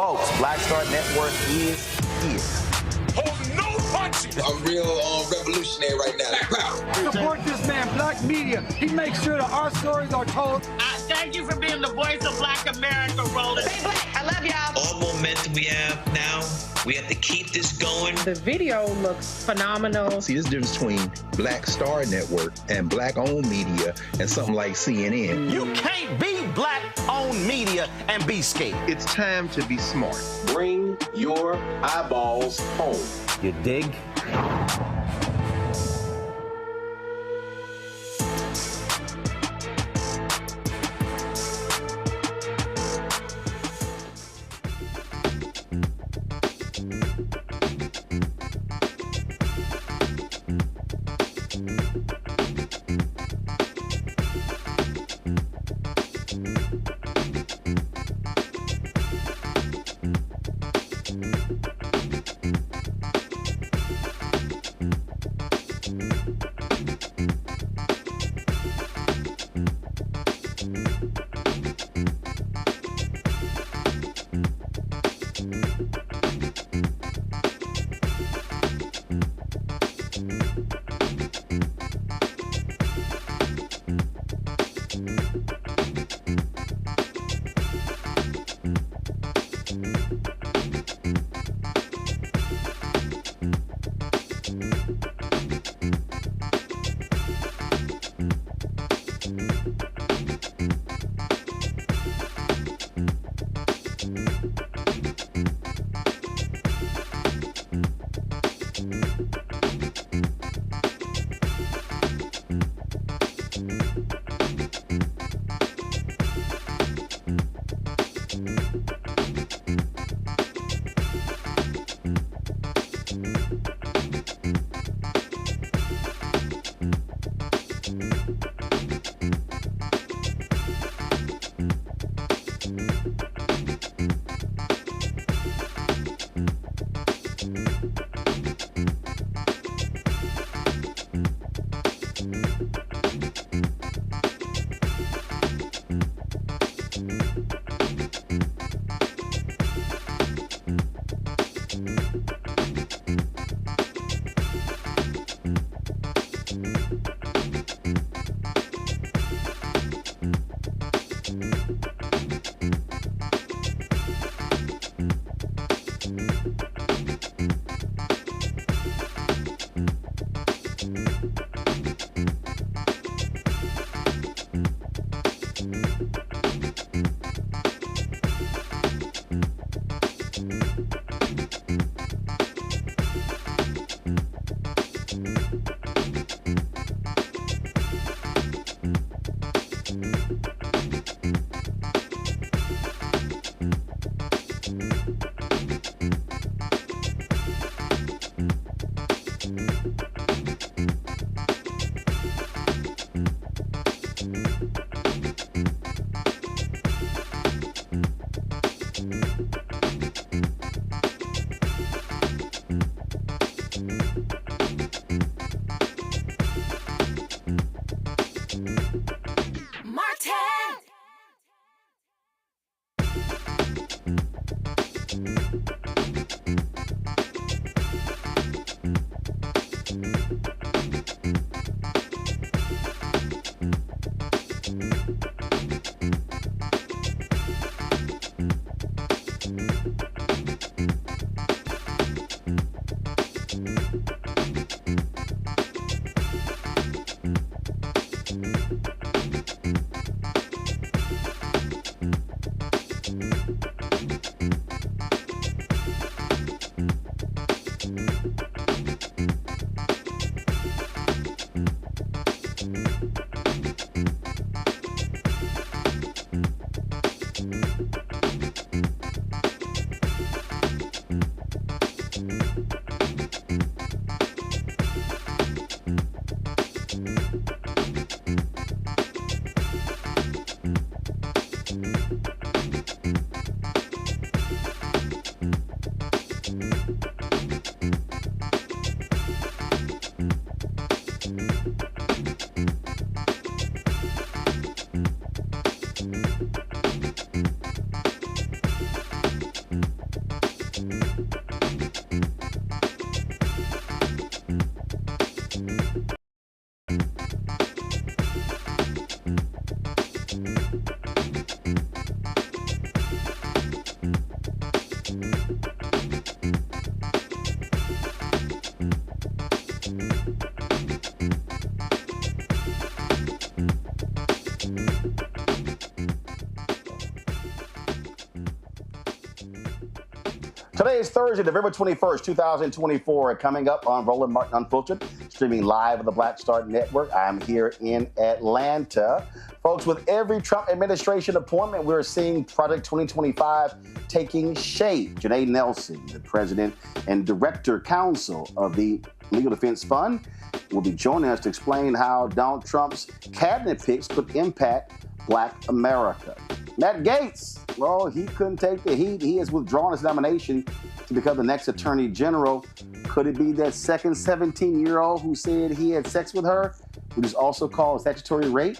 Folks, Black Star Network is here. Hold no punches! I'm real revolutionary right now. Black power. Support this man, Black Media. He makes sure that our stories are told. Thank you for being the voice of Black America, Roland. Stay black. I love y'all. All momentum we have now, we have to keep this going. The video looks phenomenal. See, this difference between Black Star Network and Black-owned media and something like CNN. You can't be Black-owned media and be scared. It's time to be smart. Bring your eyeballs home. You dig? Today is Thursday, November 21st, 2024. Coming up on Roland Martin Unfiltered, streaming live on the Black Star Network. I'm here in Atlanta. Folks, with every Trump administration appointment, we're seeing Project 2025 taking shape. Janai Nelson, the president and director-counsel of the Legal Defense Fund, will be joining us to explain how Donald Trump's cabinet picks could impact Black America. Matt Gaetz, well, he couldn't take the heat. He has withdrawn his nomination to become the next attorney general. Could it be that second 17-year-old who said he had sex with her, which is also called statutory rape?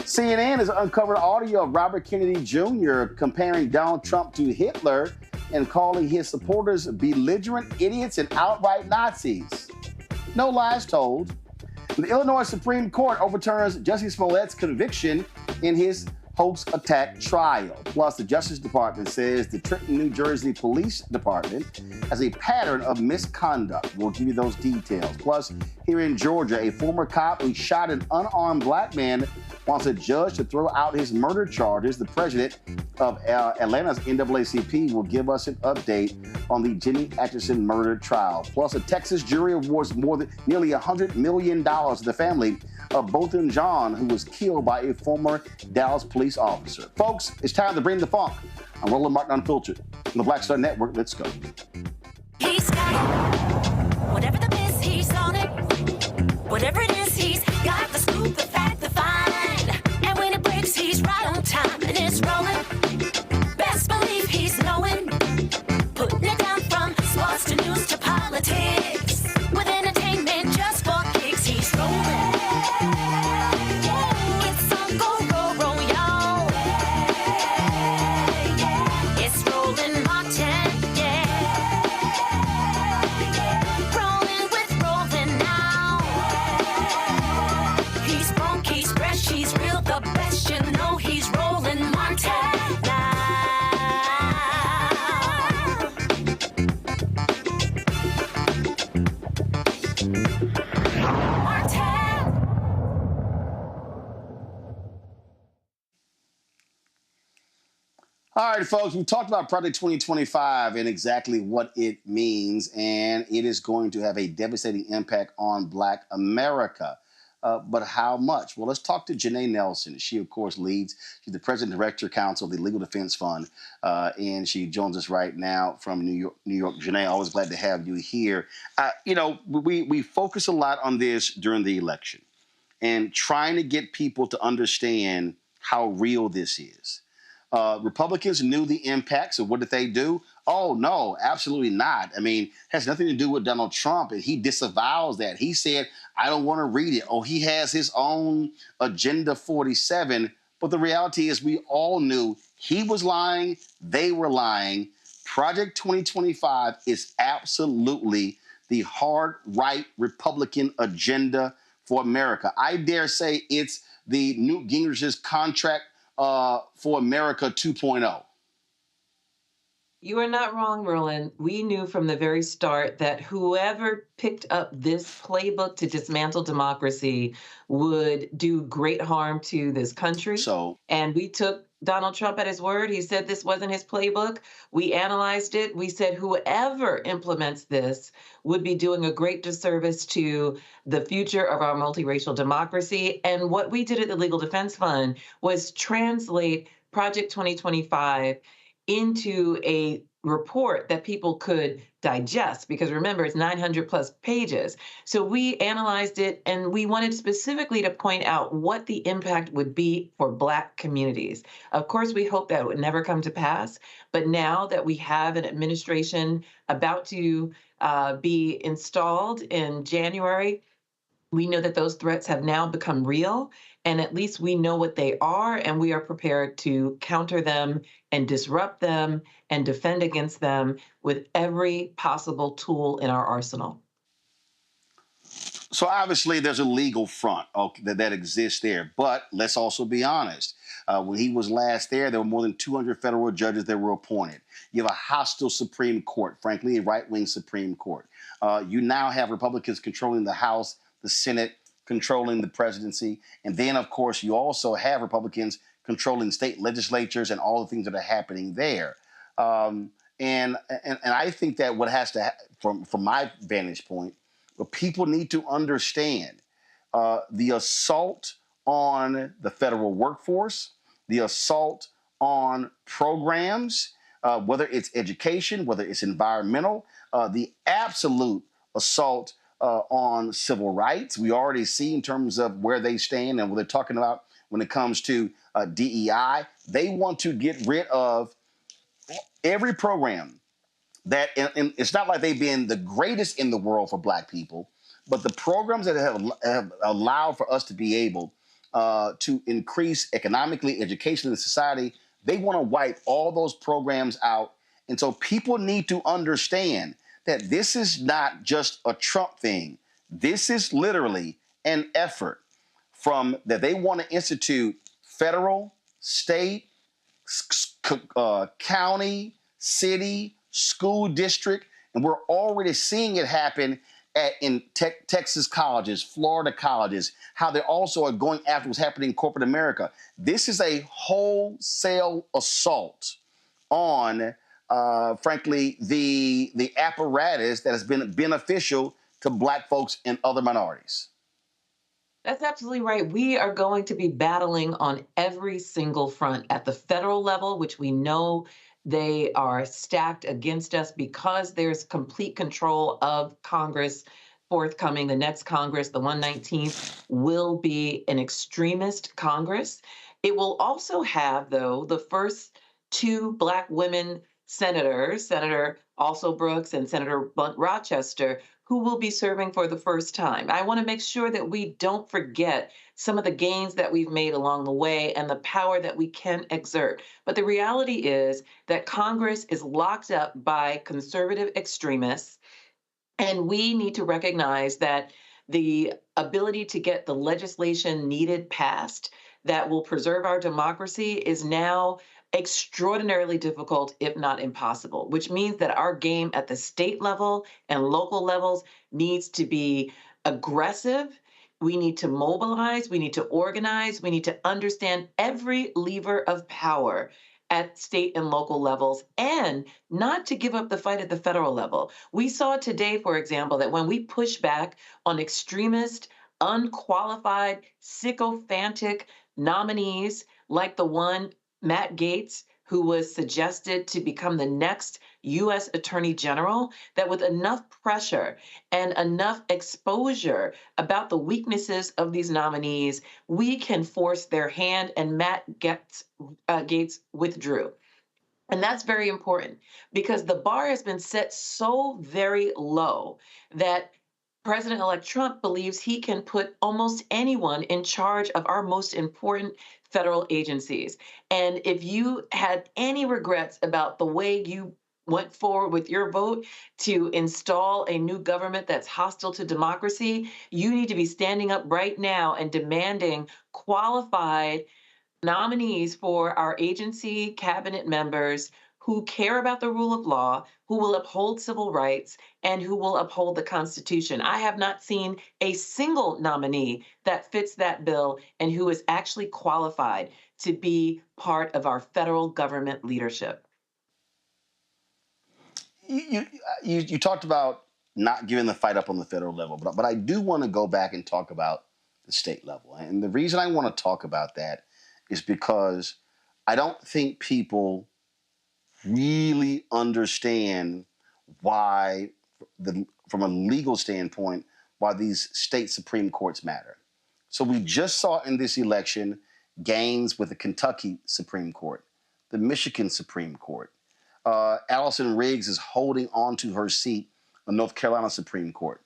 CNN has uncovered audio of Robert Kennedy Jr. comparing Donald Trump to Hitler and calling his supporters belligerent idiots and outright Nazis. No lies told. The Illinois Supreme Court overturns Jussie Smollett's conviction in his hoax attack trial. Plus, the Justice Department says the Trenton, New Jersey Police Department has a pattern of misconduct. We'll give you those details. Plus, here in Georgia, a former cop who shot an unarmed black man wants a judge to throw out his murder charges. The president of Atlanta's NAACP will give us an update on the Jimmy Atchison murder trial. Plus, a Texas jury awards nearly $100 million to the family of Bolton John, who was killed by a former Dallas police officer. Folks, it's time to bring the funk. I'm Roland Martin Unfiltered on the Black Star Network. Let's go. He's got it. Whatever the miss, he's on it. Whatever it is, he's got the scoop, the fact, the find. And when it breaks, he's right on time and it's rolling. Best believe he's knowing. Putting it down from sports to news to politics. With entertainment just for kicks, he's rolling. It's on go, roll, y'all. It's Roland Martin, yeah. Rolling with Roland now. He's funk, he's fresh, he's real, the best, you know he's Roland Martin now. All right, folks, we talked about Project 2025 and exactly what it means, and it is going to have a devastating impact on Black America. But how much? Well, let's talk to Janai Nelson. She, of course, she's the president and director counsel of the Legal Defense Fund, and she joins us right now from New York. Janai, always glad to have you here. We focus a lot on this during the election and trying to get people to understand how real this is. Republicans knew the impact, so what did they do? Oh, no, absolutely not. I mean, it has nothing to do with Donald Trump, and he disavows that. He said, I don't want to read it. Oh, he has his own Agenda 47. But the reality is we all knew he was lying, they were lying. Project 2025 is absolutely the hard right Republican agenda for America. I dare say it's the Newt Gingrich's contract for America 2.0. You are not wrong, Roland. We knew from the very start that whoever picked up this playbook to dismantle democracy would do great harm to this country. And we took Donald Trump at his word. He said this wasn't his playbook. We analyzed it. We said whoever implements this would be doing a great disservice to the future of our multiracial democracy. And what we did at the Legal Defense Fund was translate Project 2025 into a report that people could digest, because remember, it's 900 plus pages. So we analyzed it, and we wanted specifically to point out what the impact would be for Black communities. Of course, we hope that would never come to pass, but now that we have an administration about to be installed in January, we know that those threats have now become real, and at least we know what they are, and we are prepared to counter them and disrupt them and defend against them with every possible tool in our arsenal. So obviously there's a legal front that exists there, but let's also be honest. When he was last there were more than 200 federal judges that were appointed. You have a hostile Supreme Court, frankly, a right-wing Supreme Court. You now have Republicans controlling the House, the Senate, controlling the presidency. And then, of course, you also have Republicans controlling state legislatures and all the things that are happening there. And I think that what has to, from my vantage point, what people need to understand, the assault on the federal workforce, the assault on programs, whether it's education, whether it's environmental, the absolute assault on civil rights. We already see in terms of where they stand and what they're talking about when it comes to DEI. They want to get rid of every program that, and it's not like they've been the greatest in the world for Black people, but the programs that have allowed for us to be able to increase economically, educationally in society, they want to wipe all those programs out. And so people need to understand that this is not just a Trump thing. This is literally an effort from that they want to institute federal, state, county, city, school district, and we're already seeing it happen in Texas colleges, Florida colleges, how they also are going after what's happening in corporate America. This is a wholesale assault on, frankly, the apparatus that has been beneficial to Black folks and other minorities. That's absolutely right. We are going to be battling on every single front at the federal level, which we know they are stacked against us because there's complete control of Congress forthcoming. The next Congress, the 119th, will be an extremist Congress. It will also have, though, the first two Black women senators, Senator Also Brooks and Senator Blunt Rochester, who will be serving for the first time. I want to make sure that we don't forget some of the gains that we've made along the way and the power that we can exert. But the reality is that Congress is locked up by conservative extremists, and we need to recognize that the ability to get the legislation needed passed that will preserve our democracy is now extraordinarily difficult, if not impossible, which means that our game at the state level and local levels needs to be aggressive. We need to mobilize, we need to organize, we need to understand every lever of power at state and local levels, and not to give up the fight at the federal level. We saw today, for example, that when we push back on extremist, unqualified, sycophantic nominees like the one Matt Gaetz, who was suggested to become the next U.S. Attorney General, that with enough pressure and enough exposure about the weaknesses of these nominees, we can force their hand, and Matt Gaetz withdrew. And that's very important because the bar has been set so very low that President-elect Trump believes he can put almost anyone in charge of our most important federal agencies. And if you had any regrets about the way you went forward with your vote to install a new government that's hostile to democracy, you need to be standing up right now and demanding qualified nominees for our agency cabinet members who care about the rule of law, who will uphold civil rights, and who will uphold the Constitution. I have not seen a single nominee that fits that bill and who is actually qualified to be part of our federal government leadership. You talked about not giving the fight up on the federal level, but I do want to go back and talk about the state level. And the reason I want to talk about that is because I don't think people really understand why, from a legal standpoint, why these state Supreme Courts matter. So we just saw in this election gains with the Kentucky Supreme Court, the Michigan Supreme Court. Allison Riggs is holding on to her seat on North Carolina Supreme Court.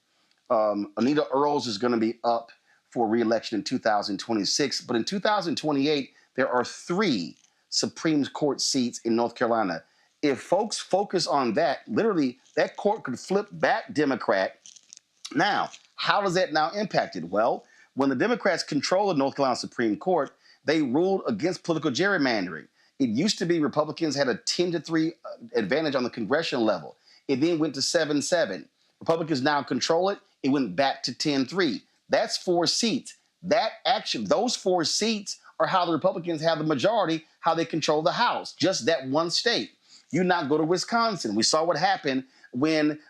Anita Earls is going to be up for re-election in 2026, but in 2028, there are 3 Supreme Court seats in North Carolina. If folks focus on that, literally, that court could flip back Democrat. Now, how does that now impact it? Well, when the Democrats control the North Carolina Supreme Court, they ruled against political gerrymandering. It used to be Republicans had a 10-3 advantage on the congressional level. It then went to 7-7. Republicans now control it. It went back to 10-3. That's 4 seats. Those 4 seats are how the Republicans have the majority, how they control the House, just that one state. You not go to Wisconsin. We saw what happened when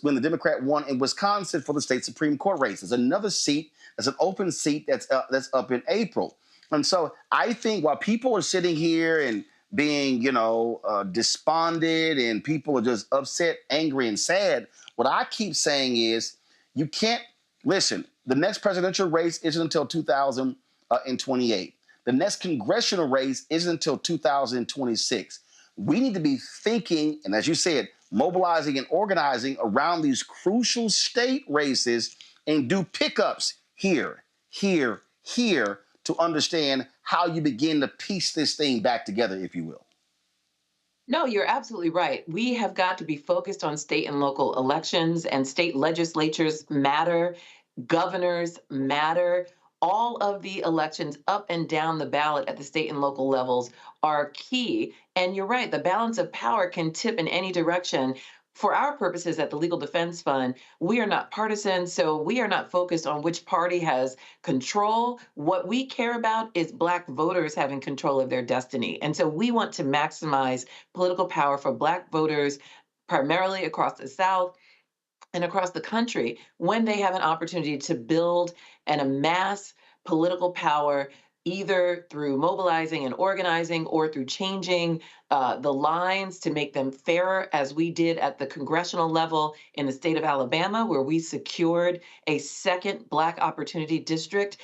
when the Democrat won in Wisconsin for the state Supreme Court race. There's another seat, that's an open seat that's up in April. And so I think while people are sitting here and being, despondent and people are just upset, angry, and sad, what I keep saying is you can't listen. The next presidential race isn't until 2028. The next congressional race isn't until 2026. We need to be thinking, and as you said, mobilizing and organizing around these crucial state races and do pickups here, here, here to understand how you begin to piece this thing back together, if you will. No, you're absolutely right. We have got to be focused on state and local elections, and state legislatures matter, governors matter. All of the elections up and down the ballot at the state and local levels are key. And you're right, the balance of power can tip in any direction. For our purposes at the Legal Defense Fund, we are not partisan, so we are not focused on which party has control. What we care about is Black voters having control of their destiny. And so we want to maximize political power for Black voters, primarily across the South and across the country, when they have an opportunity to build and amass political power, either through mobilizing and organizing or through changing the lines to make them fairer, as we did at the congressional level in the state of Alabama, where we secured a second Black opportunity district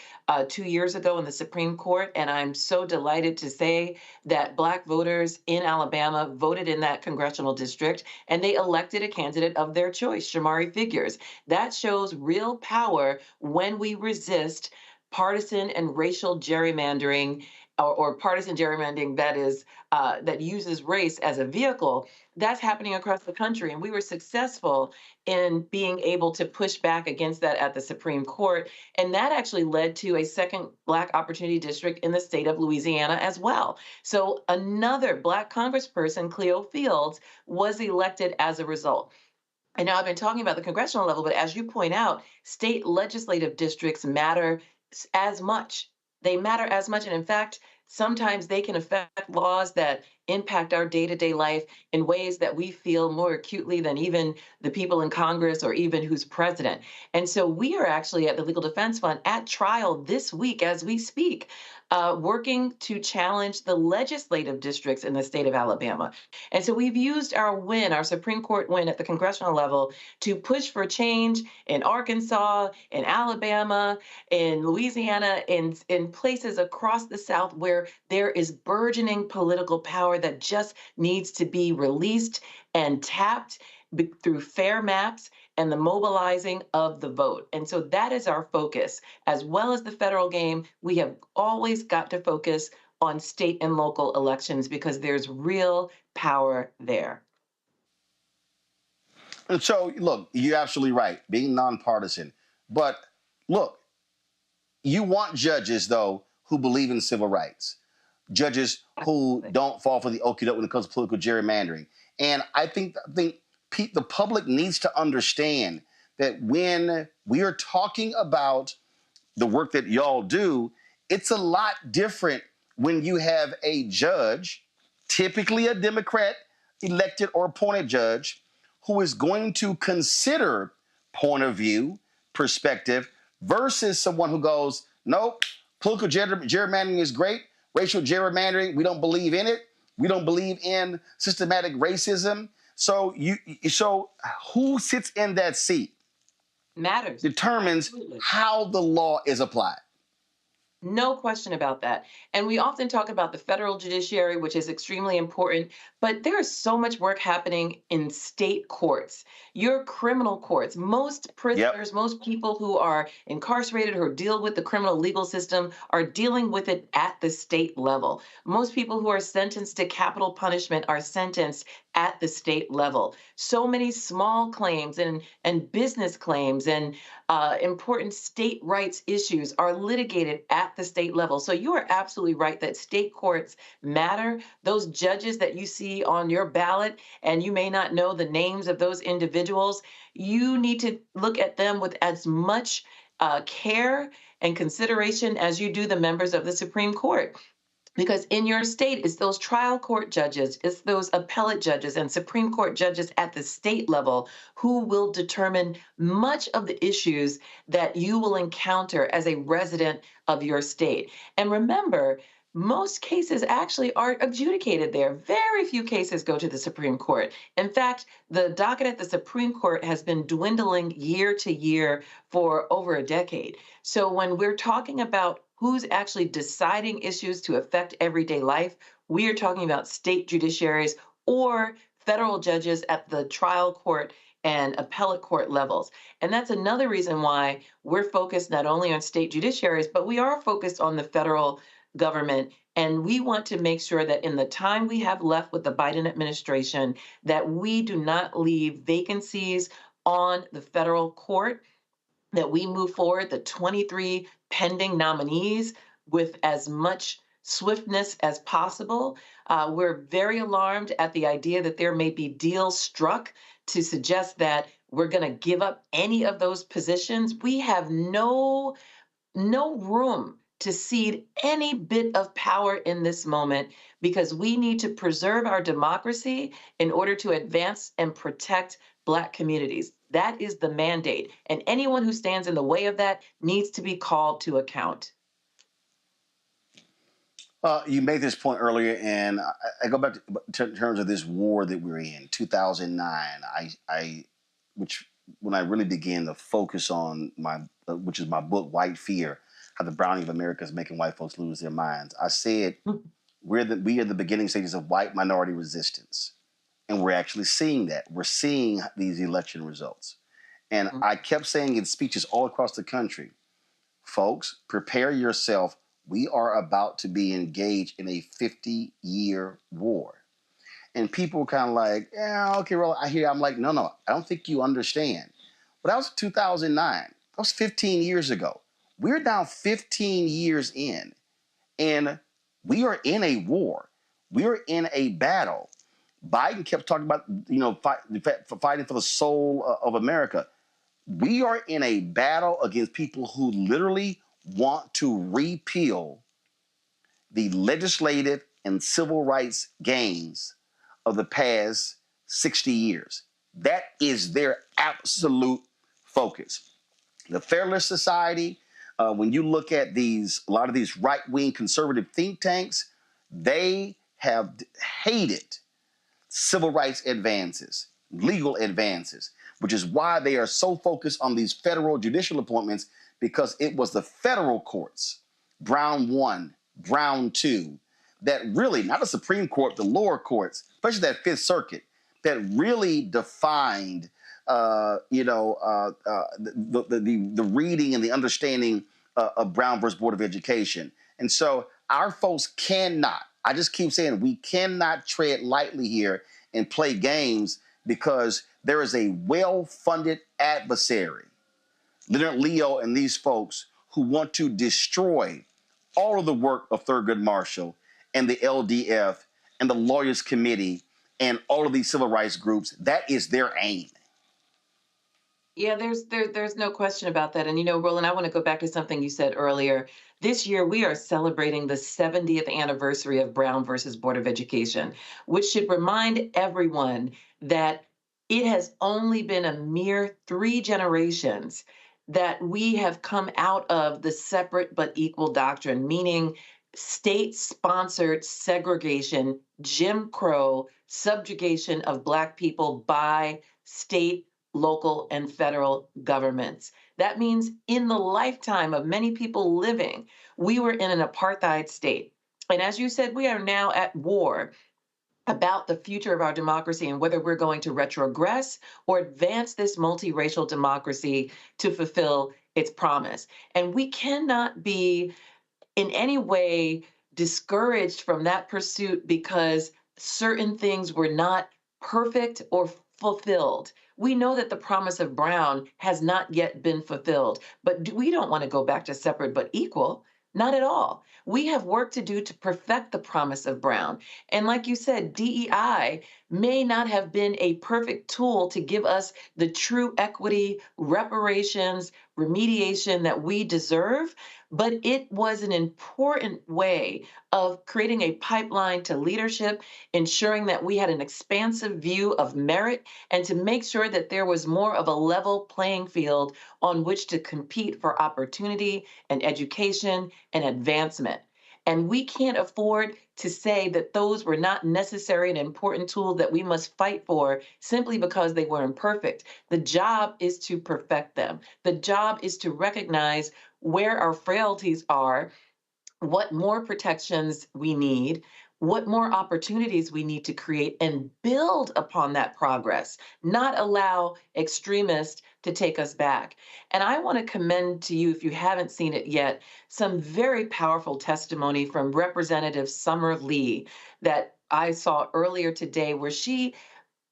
2 years ago in the Supreme Court. And I'm so delighted to say that Black voters in Alabama voted in that congressional district, and they elected a candidate of their choice, Shamari Figures. That shows real power when we resist partisan and racial gerrymandering, or partisan gerrymandering that uses race as a vehicle. That's happening across the country, and we were successful in being able to push back against that at the Supreme Court, and that actually led to a second Black opportunity district in the state of Louisiana as well. So another Black congressperson, Cleo Fields, was elected as a result. And now I've been talking about the congressional level, but as you point out, state legislative districts matter as much. They matter as much. And in fact, sometimes they can affect laws that impact our day-to-day life in ways that we feel more acutely than even the people in Congress or even who's president. And so we are actually at the Legal Defense Fund at trial this week as we speak, working to challenge the legislative districts in the state of Alabama. And so we've used our Supreme Court win at the congressional level to push for change in Arkansas, in Alabama, in Louisiana, in places across the South where there is burgeoning political power that just needs to be released and tapped through fair maps and the mobilizing of the vote. And so that is our focus. As well as the federal game, we have always got to focus on state and local elections because there's real power there. And so, look, you're absolutely right, being nonpartisan. But look, you want judges, though, who believe in civil rights. Judges who don't fall for the okie doke when it comes to political gerrymandering. And I think the public needs to understand that when we are talking about the work that y'all do, it's a lot different when you have a judge, typically a Democrat elected or appointed judge, who is going to consider point of view, perspective, versus someone who goes, nope, political gerrymandering is great. Racial gerrymandering, we don't believe in it. We don't believe in systematic racism. So who sits in that seat matters. Determines Absolutely. How the law is applied. No question about that. And we often talk about the federal judiciary, which is extremely important, but there is so much work happening in state courts, your criminal courts. Most prisoners, most people who are incarcerated or deal with the criminal legal system are dealing with it at the state level. Most people who are sentenced to capital punishment are sentenced at the state level. So many small claims and business claims and important state rights issues are litigated at the state level. So you are absolutely right that state courts matter. Those judges that you see on your ballot, and you may not know the names of those individuals, you need to look at them with as much care and consideration as you do the members of the Supreme Court. Because in your state, it's those trial court judges, it's those appellate judges and Supreme Court judges at the state level who will determine much of the issues that you will encounter as a resident of your state. And remember, most cases actually are adjudicated there. Very few cases go to the Supreme Court. In fact, the docket at the Supreme Court has been dwindling year to year for over a decade. So when we're talking about who's actually deciding issues to affect everyday life, we are talking about state judiciaries or federal judges at the trial court and appellate court levels. And that's another reason why we're focused not only on state judiciaries, but we are focused on the federal government. And we want to make sure that in the time we have left with the Biden administration, that we do not leave vacancies on the federal court, that we move forward the 23 pending nominees with as much swiftness as possible. We're very alarmed at the idea that there may be deals struck to suggest that we're going to give up any of those positions. We have no room to cede any bit of power in this moment because we need to preserve our democracy in order to advance and protect Black communities. That is the mandate. And anyone who stands in the way of that needs to be called to account. You made this point earlier, and I go back to in terms of this war that we're in, 2009. Which when I really began to focus on which is my book, White Fear, How the Browning of America is Making White Folks Lose Their Minds. I said we are the beginning stages of white minority resistance, and we're actually seeing that. We're seeing these election results, and I kept saying in speeches all across the country, folks, prepare yourself. We are about to be engaged in a 50-year war. And people were kind of like, yeah, okay, well, I hear. I'm like, no, I don't think you understand. But that was 2009. That was 15 years ago. We're now 15 years in, and we are in a war. We are in a battle. Biden kept talking about, fighting for the soul of America. We are in a battle against people who literally want to repeal the legislative and civil rights gains of the past 60 years. That is their absolute focus. The Federalist Society, when you look at a lot of these right-wing conservative think tanks, they have hated civil rights advances, legal advances, which is why they are so focused on these federal judicial appointments, because it was the federal courts, Brown 1, Brown 2, that really, not the Supreme Court, the lower courts, especially that Fifth Circuit, that really defined, the reading and the understanding of Brown versus Board of Education. And so our folks cannot, I just keep saying, we cannot tread lightly here and play games, because there is a well-funded adversary, Leonard Leo and these folks, who want to destroy all of the work of Thurgood Marshall and the LDF and the Lawyers Committee and all of these civil rights groups. That is their aim. Yeah, there's no question about that. And Roland, I want to go back to something you said earlier. This year, we are celebrating the 70th anniversary of Brown versus Board of Education, which should remind everyone that it has only been a mere 3 generations that we have come out of the separate but equal doctrine, meaning state-sponsored segregation, Jim Crow, subjugation of Black people by state, local, and federal governments. That means in the lifetime of many people living, we were in an apartheid state. And as you said, we are now at war about the future of our democracy and whether we're going to retrogress or advance this multiracial democracy to fulfill its promise. And we cannot be in any way discouraged from that pursuit because certain things were not perfect or fulfilled. We know that the promise of Brown has not yet been fulfilled, but we don't want to go back to separate but equal. Not at all. We have work to do to perfect the promise of Brown. And like you said, DEI may not have been a perfect tool to give us the true equity, reparations, remediation that we deserve, but it was an important way of creating a pipeline to leadership, ensuring that we had an expansive view of merit, and to make sure that there was more of a level playing field on which to compete for opportunity and education and advancement. And we can't afford to say that those were not necessary and important tools that we must fight for simply because they were imperfect. The job is to perfect them. The job is to recognize where our frailties are, what more protections we need, what more opportunities we need to create, and build upon that progress, not allow extremists to take us back. And I want to commend to you, if you haven't seen it yet, some very powerful testimony from Representative Summer Lee that I saw earlier today, where she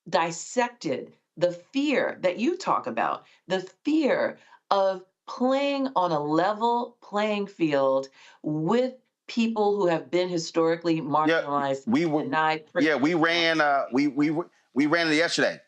dissected the fear that you talk about, the fear of playing on a level playing field with people who have been historically marginalized, denied. Yeah, we ran it yesterday.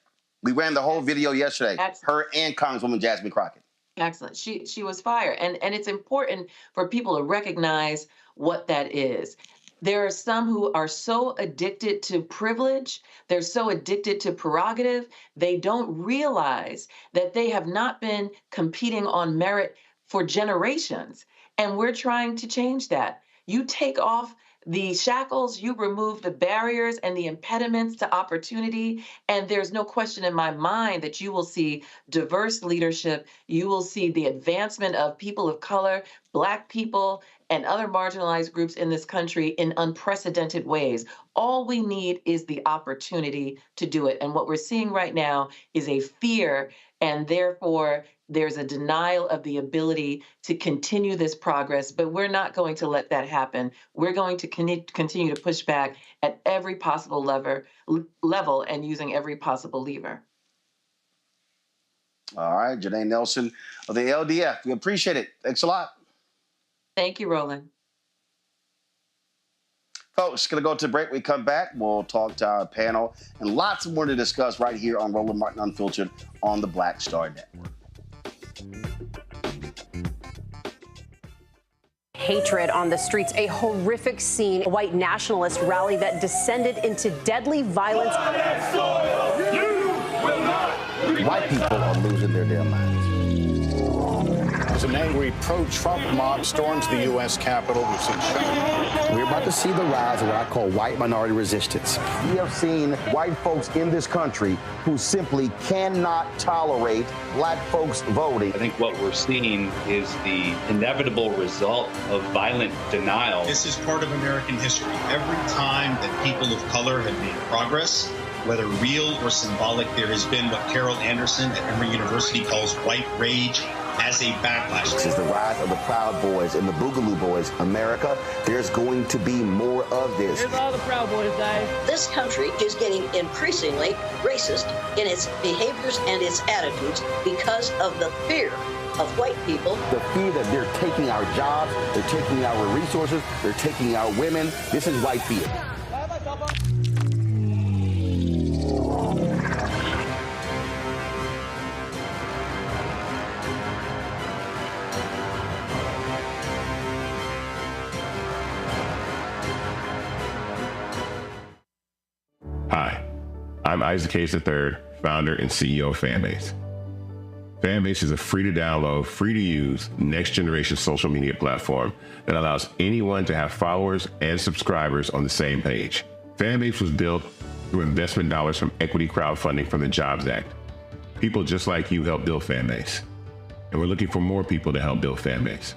We ran the whole video yesterday. Her and Congresswoman Jasmine Crockett. Excellent. She was fire. And it's important for people to recognize what that is. There are some who are so addicted to privilege, they're so addicted to prerogative, they don't realize that they have not been competing on merit for generations. And we're trying to change that. You take off the shackles, you remove the barriers and the impediments to opportunity, and there's no question in my mind that you will see diverse leadership, you will see the advancement of people of color, Black people, and other marginalized groups in this country in unprecedented ways. All we need is the opportunity to do it. And what we're seeing right now is a fear, and therefore there's a denial of the ability to continue this progress, but we're not going to let that happen. We're going to continue to push back at every possible level and using every possible lever. All right, Janai Nelson of the LDF. We appreciate it. Thanks a lot. Thank you, Roland. Folks, going to go to break. We come back. We'll talk to our panel and lots more to discuss right here on Roland Martin Unfiltered on the Black Star Network. Hatred on the streets, a horrific scene, a white nationalist rally that descended into deadly violence. White people are losing their damn minds. As an angry pro-Trump mob storms the U.S. Capitol, we've seen We're about to see the rise of what I call white minority resistance. We have seen white folks in this country who simply cannot tolerate Black folks voting. I think what we're seeing is the inevitable result of violent denial. This is part of American history. Every time that people of color have made progress, whether real or symbolic, there has been what Carol Anderson at Emory University calls white rage as a backlash. This is the rise of the Proud Boys and the Boogaloo Boys. America, there's going to be more of this. Here's all the Proud Boys, guys. This country is getting increasingly racist in its behaviors and its attitudes because of the fear of white people. The fear that they're taking our jobs, they're taking our resources, they're taking our women. This is white fear. Hi, I'm Isaac Hayes III, founder and CEO of Fanbase. Fanbase is a free-to-download, free-to-use, next-generation social media platform that allows anyone to have followers and subscribers on the same page. Fanbase was built through investment dollars from equity crowdfunding from the Jobs Act. People just like you helped build Fanbase, and we're looking for more people to help build Fanbase.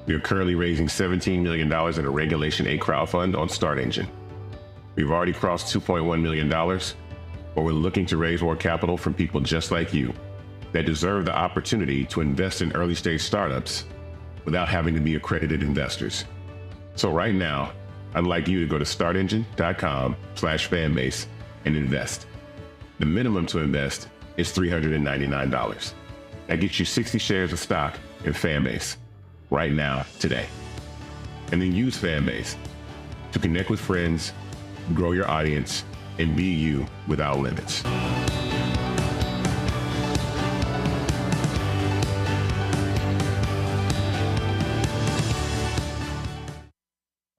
We are currently raising $17 million in a Regulation A crowdfund on Start Engine. We've already crossed $2.1 million, but we're looking to raise more capital from people just like you that deserve the opportunity to invest in early-stage startups without having to be accredited investors. So right now, I'd like you to go to startengine.com/fanbase and invest. The minimum to invest is $399. That gets you 60 shares of stock in Fanbase right now, today. And then use Fanbase to connect with friends, grow your audience, and be you without limits.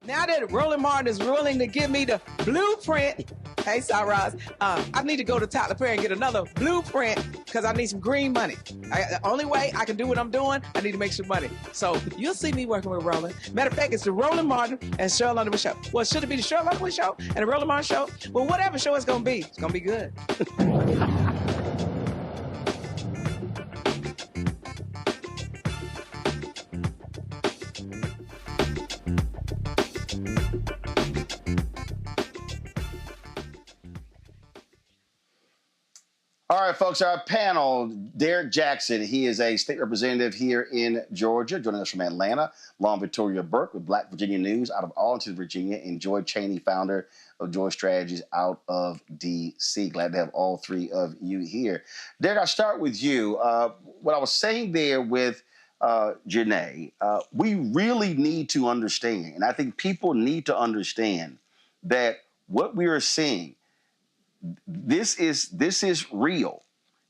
Now that Roland Martin is willing to give me the blueprint, hey, Cyrus, I need to go to Tyler Perry and get another blueprint because I need some green money. The only way I can do what I'm doing, I need to make some money. So you'll see me working with Roland. Matter of fact, it's the Roland Martin and Cheryl Underwood show. Well, should it be the Cheryl Underwood show and the Roland Martin show? Well, whatever show it's going to be good. All right, folks, our panel, Derek Jackson. He is a state representative here in Georgia, joining us from Atlanta. Long Victoria Burke with Black Virginia News out of Arlington, Virginia, and Joy Chaney, founder of Joy Strategies out of D.C. Glad to have all three of you here. Derek, I'll start with you. What I was saying there with Janai, we really need to understand, and I think people need to understand that what we are seeing, this is real.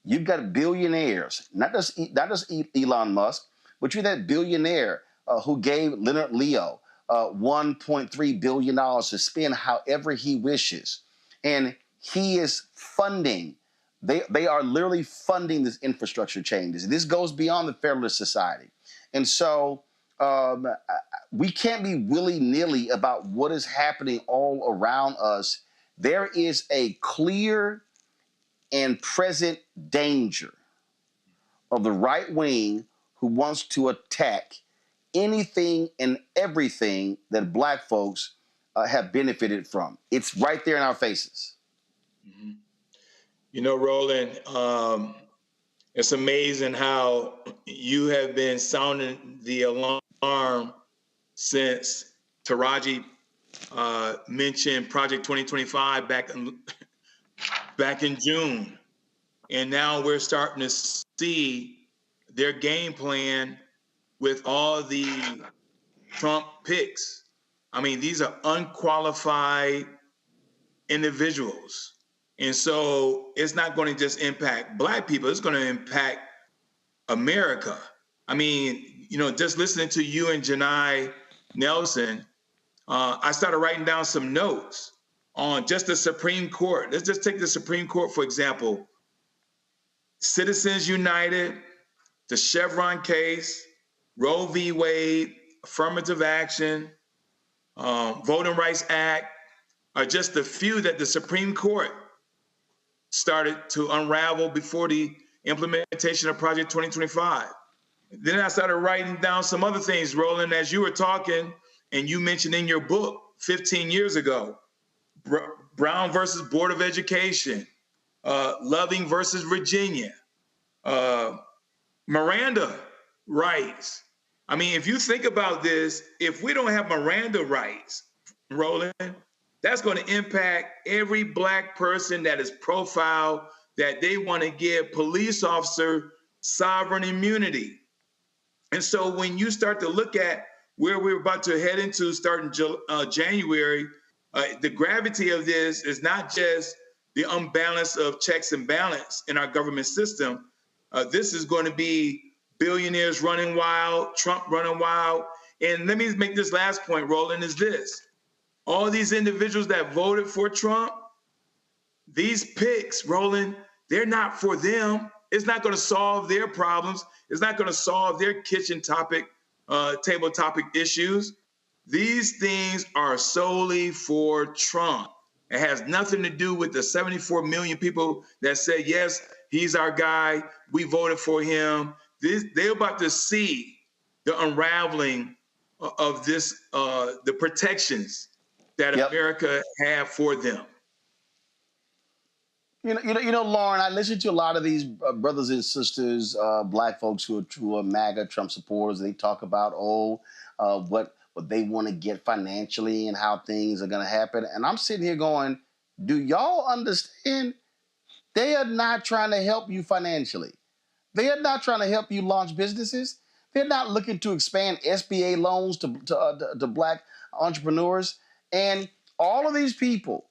You've got billionaires, not just Elon Musk, but you're that billionaire who gave Leonard Leo $1.3 billion to spend however he wishes. And he is funding, they are literally funding this infrastructure changes. This goes beyond the Federalist Society. And so we can't be willy-nilly about what is happening all around us. There is a clear and present danger of the right wing who wants to attack anything and everything that Black folks have benefited from. It's right there in our faces. Mm-hmm. You know, Roland, it's amazing how you have been sounding the alarm since Taraji mentioned Project 2025 back in June. And now we're starting to see their game plan with all the Trump picks. I mean, these are unqualified individuals. And so it's not going to just impact Black people, it's going to impact America. I mean, you know, just listening to you and Janai Nelson, I started writing down some notes on just the Supreme Court. Let's just take the Supreme Court, for example. Citizens United, the Chevron case, Roe v. Wade, affirmative action, Voting Rights Act are just the few that the Supreme Court started to unravel before the implementation of Project 2025. Then I started writing down some other things, Roland, as you were talking, and you mentioned in your book 15 years ago, Brown versus Board of Education, Loving versus Virginia, Miranda rights. I mean, if you think about this, if we don't have Miranda rights, Roland, that's going to impact every Black person that is profiled, that they want to give police officer sovereign immunity. And so when you start to look at where we're about to head into starting January, the gravity of this is not just the unbalance of checks and balance in our government system. This is going to be billionaires running wild, Trump running wild. And let me make this last point, Roland, is this. All these individuals that voted for Trump, these picks, Roland, they're not for them. It's not going to solve their problems. It's not going to solve their kitchen topic, table topic issues. These things are solely for Trump. It has nothing to do with the 74 million people that said, yes, he's our guy. We voted for him. They're about to see the unraveling of this, the protections that America have for them. You know, Lauren, I listen to a lot of these brothers and sisters, Black folks who are MAGA Trump supporters. They talk about, what they want to get financially and how things are going to happen. And I'm sitting here going, do y'all understand? They are not trying to help you financially. They are not trying to help you launch businesses. They're not looking to expand SBA loans to Black entrepreneurs. And all of these people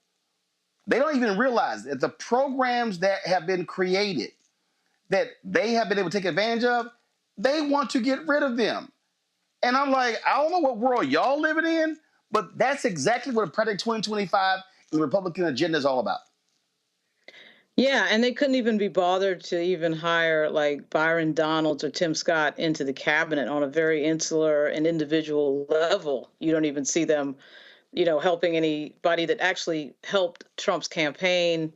They don't even realize that the programs that have been created, that they have been able to take advantage of, they want to get rid of them. And I'm like, I don't know what world y'all living in, but that's exactly what Project 2025 and the Republican agenda is all about. Yeah, and they couldn't even be bothered to even hire like Byron Donalds or Tim Scott into the cabinet on a very insular and individual level. You don't even see them, helping anybody that actually helped Trump's campaign,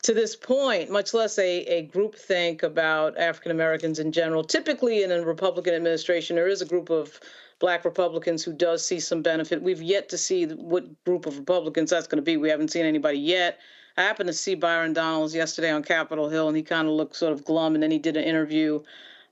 to this point, much less a group think about African Americans in general. Typically in a Republican administration, there is a group of Black Republicans who does see some benefit. We've yet to see what group of Republicans that's going to be. We haven't seen anybody yet. I happened to see Byron Donalds yesterday on Capitol Hill, and he kind of looked sort of glum, and then he did an interview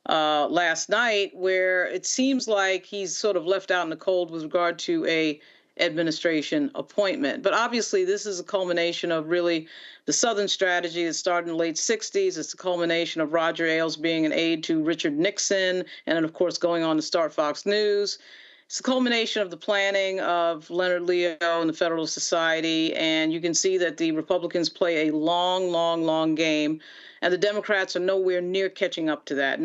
last night where it seems like he's sort of left out in the cold with regard to a administration appointment. But obviously, this is a culmination of really the Southern strategy that started in the late 60s. It's the culmination of Roger Ailes being an aide to Richard Nixon, and then, of course, going on to start Fox News. It's the culmination of the planning of Leonard Leo and the Federalist Society, and you can see that the Republicans play a long, long, long game, and the Democrats are nowhere near catching up to that,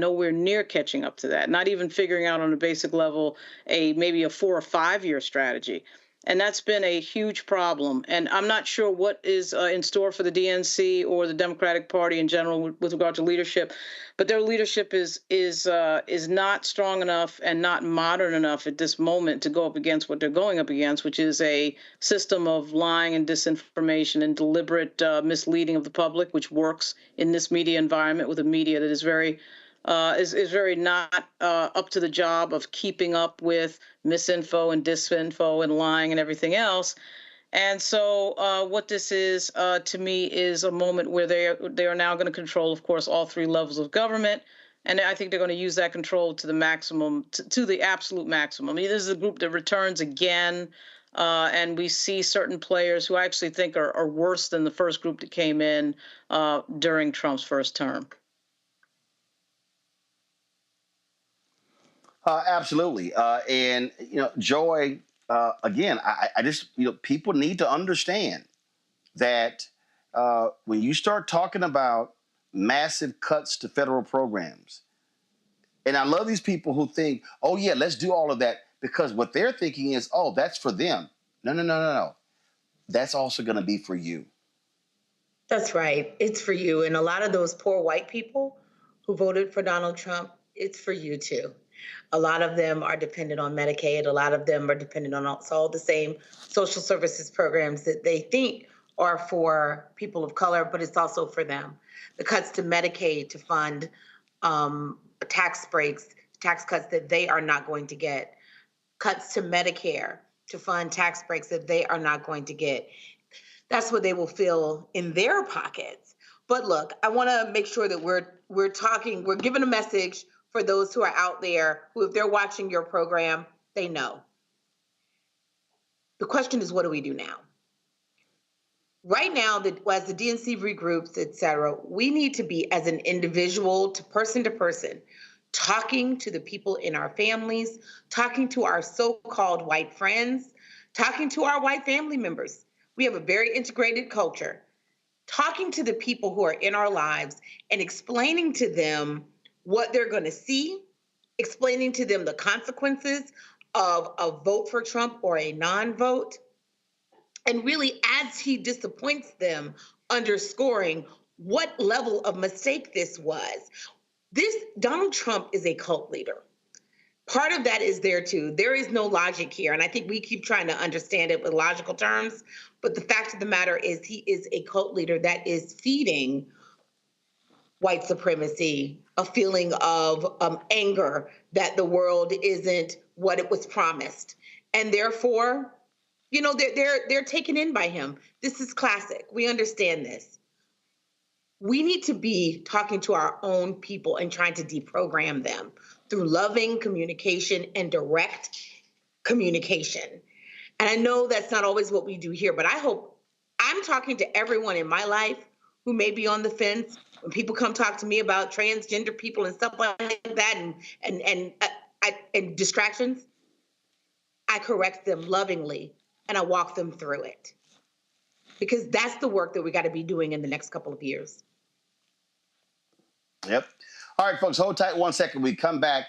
not even figuring out on a basic level maybe a 4 or 5 year strategy. And that's been a huge problem. And I'm not sure what is in store for the DNC or the Democratic Party in general with regard to leadership, but their leadership is not strong enough and not modern enough at this moment to go up against what they're going up against, which is a system of lying and disinformation and deliberate misleading of the public, which works in this media environment with a media that is very not up to the job of keeping up with misinfo and disinfo and lying and everything else. And so what this is, to me, is a moment where they are now going to control, of course, all 3 levels of government. And I think they're going to use that control to the maximum, to the absolute maximum. I mean, this is a group that returns again. And we see certain players who I actually think are worse than the first group that came in during Trump's first term. Absolutely. And, Joy, again, I just, people need to understand that when you start talking about massive cuts to federal programs, and I love these people who think, oh, yeah, let's do all of that, because what they're thinking is, oh, that's for them. No. That's also going to be for you. That's right. It's for you. And a lot of those poor white people who voted for Donald Trump, it's for you, too. A lot of them are dependent on Medicaid. A lot of them are dependent on all the same social services programs that they think are for people of color, but it's also for them. The cuts to Medicaid to fund tax breaks, tax cuts that they are not going to get. Cuts to Medicare to fund tax breaks that they are not going to get. That's what they will feel in their pockets. But look, I want to make sure that we're giving a message for those who are out there who, if they're watching your program, they know. The question is, what do we do now? Right now, as the DNC regroups, et cetera, we need to be, as an individual, to person, talking to the people in our families, talking to our so-called white friends, talking to our white family members. We have a very integrated culture. Talking to the people who are in our lives and explaining to them what they're going to see, explaining to them the consequences of a vote for Trump or a non-vote, and really, as he disappoints them, underscoring what level of mistake this was. Donald Trump is a cult leader. Part of that is there too. There is no logic here, and I think we keep trying to understand it with logical terms, but the fact of the matter is he is a cult leader that is feeding white supremacy, a feeling of anger that the world isn't what it was promised. And therefore, they're taken in by him. This is classic. We understand this. We need to be talking to our own people and trying to deprogram them through loving communication and direct communication. And I know that's not always what we do here, but I hope I'm talking to everyone in my life who may be on the fence. When people come talk to me about transgender people and stuff like that and distractions, I correct them lovingly and I walk them through it. because that's the work that we got to be doing in the next couple of years. Yep. All right, folks, hold tight 1 second. We come back.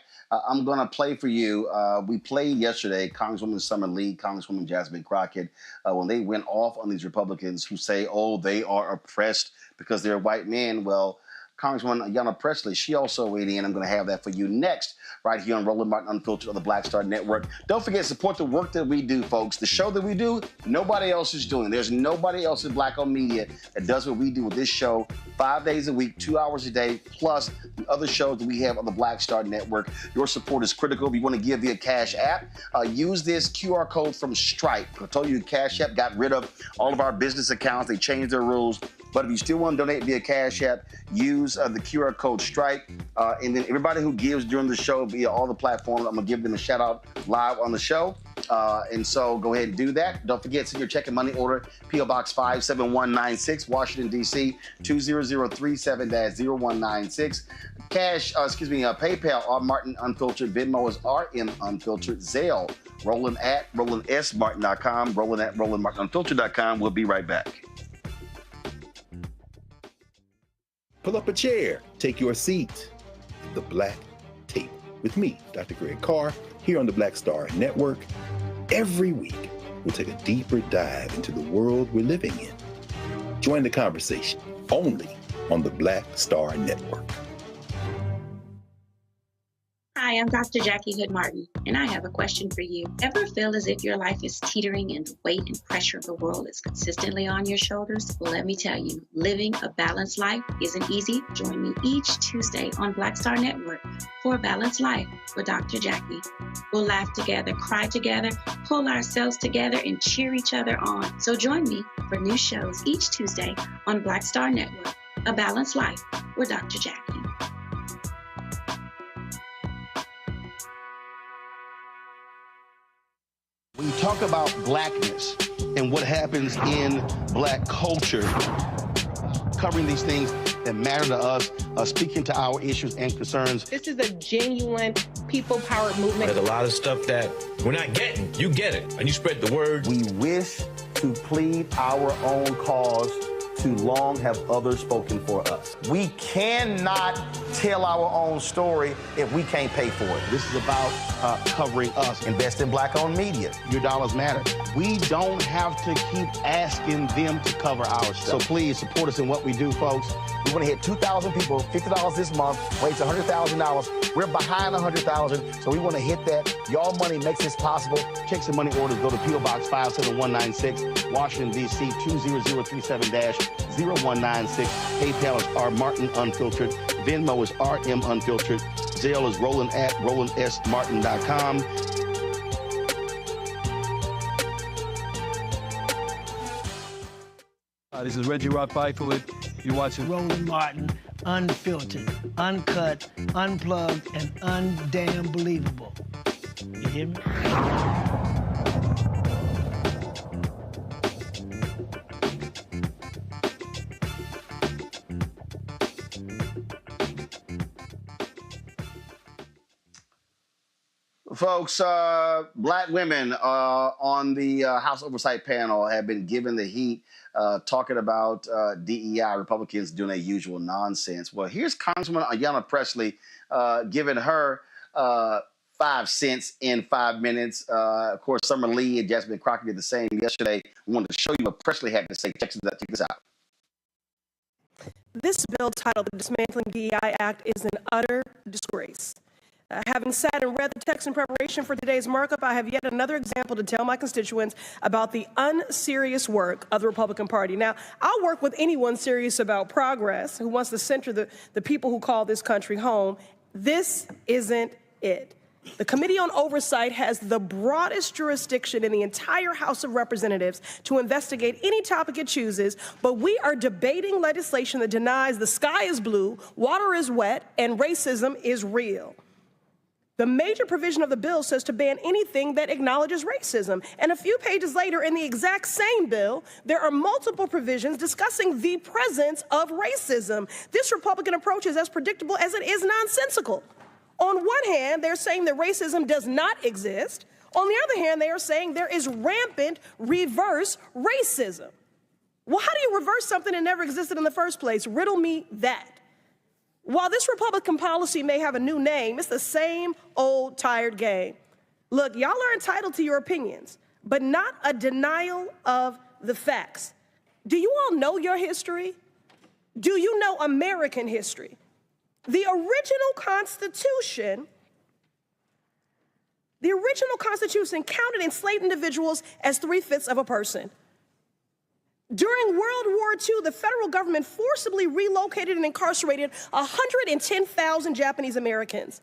I'm going to play for you. We played yesterday Congresswoman Summer Lee, Congresswoman Jasmine Crockett, when they went off on these Republicans who say, oh, they are oppressed because they're white men. Well, Congresswoman Ayanna Pressley, she also weighed in. I'm going to have that for you next, right here on Roland Martin Unfiltered on the Black Star Network. Don't forget, support the work that we do, folks. The show that we do, nobody else is doing. There's nobody else in Black-owned media that does what we do with this show 5 days a week, 2 hours a day, plus the other shows that we have on the Black Star Network. Your support is critical. If you want to give via Cash App, use this QR code from Stripe. I told you Cash App got rid of all of our business accounts. They changed their rules. But if you still want to donate via Cash App, use the QR code Stripe. And then everybody who gives during the show via all the platforms, I'm going to give them a shout out live on the show. And so go ahead and do that. Don't forget, send your check and money order, P.O. Box 57196, Washington, D.C., 20037-0196. PayPal, R. Martin Unfiltered. Venmo is RM Unfiltered. Zelle, Roland at RolandSMartin.com, Roland at RolandMartinUnfiltered.com. We'll be right back. Pull up a chair, take your seat. The Black Tape with me, Dr. Greg Carr, here on the Black Star Network. Every week, we'll take a deeper dive into the world we're living in. Join the conversation only on the Black Star Network. Hi, I'm Dr. Jackie Hood Martin, and I have a question for you. Ever feel as if your life is teetering and the weight and pressure of the world is consistently on your shoulders? Well, let me tell you, living a balanced life isn't easy. Join me each Tuesday on Black Star Network for A Balanced Life with Dr. Jackie. We'll laugh together, cry together, pull ourselves together, and cheer each other on. So join me for new shows each Tuesday on Black Star Network, A Balanced Life with Dr. Jackie. When you talk about blackness and what happens in Black culture, covering these things that matter to us, speaking to our issues and concerns. This is a genuine people-powered movement. There's a lot of stuff that we're not getting. You get it, and you spread the word. We wish to plead our own cause. Too long have others spoken for us. We cannot tell our own story if we can't pay for it. This is about covering us. Invest in Black-owned media. Your dollars matter. We don't have to keep asking them to cover our stuff. So please support us in what we do, folks. We want to hit 2,000 people, $50 this month, raise $100,000. We're behind 100,000, so we want to hit that. Y'all money makes this possible. Checks and money orders go to P.O. Box 57196, Washington, D.C., 20037-0196. PayPal is R. Martin Unfiltered. Venmo is RM Unfiltered. Zelle is Roland at RolandSMartin.com. This is Reggie Rock Byford. You're watching Roland Martin Unfiltered, uncut, unplugged, and undamn believable. You hear me? Folks, Black women on the House Oversight panel have been given the heat talking about DEI, Republicans doing their usual nonsense. Well, here's Congresswoman Ayanna Pressley giving her 5 cents in 5 minutes. Of course, Summer Lee and Jasmine Crockett did the same yesterday. We wanted to show you what Pressley had to say. Check this out. This bill titled the Dismantling DEI Act is an utter disgrace. Having sat and read the text in preparation for today's markup, I have yet another example to tell my constituents about the unserious work of the Republican Party. Now, I'll work with anyone serious about progress who wants to center the people who call this country home. This isn't it. The Committee on Oversight has the broadest jurisdiction in the entire House of Representatives to investigate any topic it chooses, but we are debating legislation that denies the sky is blue, water is wet, and racism is real. The major provision of the bill says to ban anything that acknowledges racism. And a few pages later in the exact same bill, there are multiple provisions discussing the presence of racism. This Republican approach is as predictable as it is nonsensical. On one hand, they're saying that racism does not exist. On the other hand, they are saying there is rampant reverse racism. Well, how do you reverse something that never existed in the first place? Riddle me that. While this Republican policy may have a new name, it's the same old tired game. Look, y'all are entitled to your opinions, but not a denial of the facts. Do you all know your history? Do you know American history? The original Constitution counted enslaved individuals as 3/5 of a person. During World War II, the federal government forcibly relocated and incarcerated 110,000 Japanese Americans.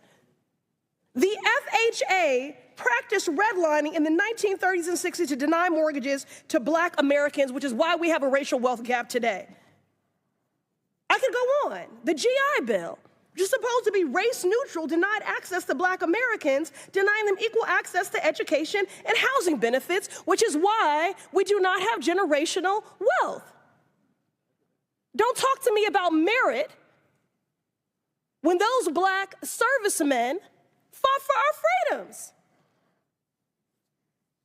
The FHA practiced redlining in the 1930s and 60s to deny mortgages to Black Americans, which is why we have a racial wealth gap today. I could go on. The GI Bill, which is supposed to be race neutral, denied access to Black Americans, denying them equal access to education and housing benefits, which is why we do not have generational wealth. Don't talk to me about merit when those Black servicemen fought for our freedoms.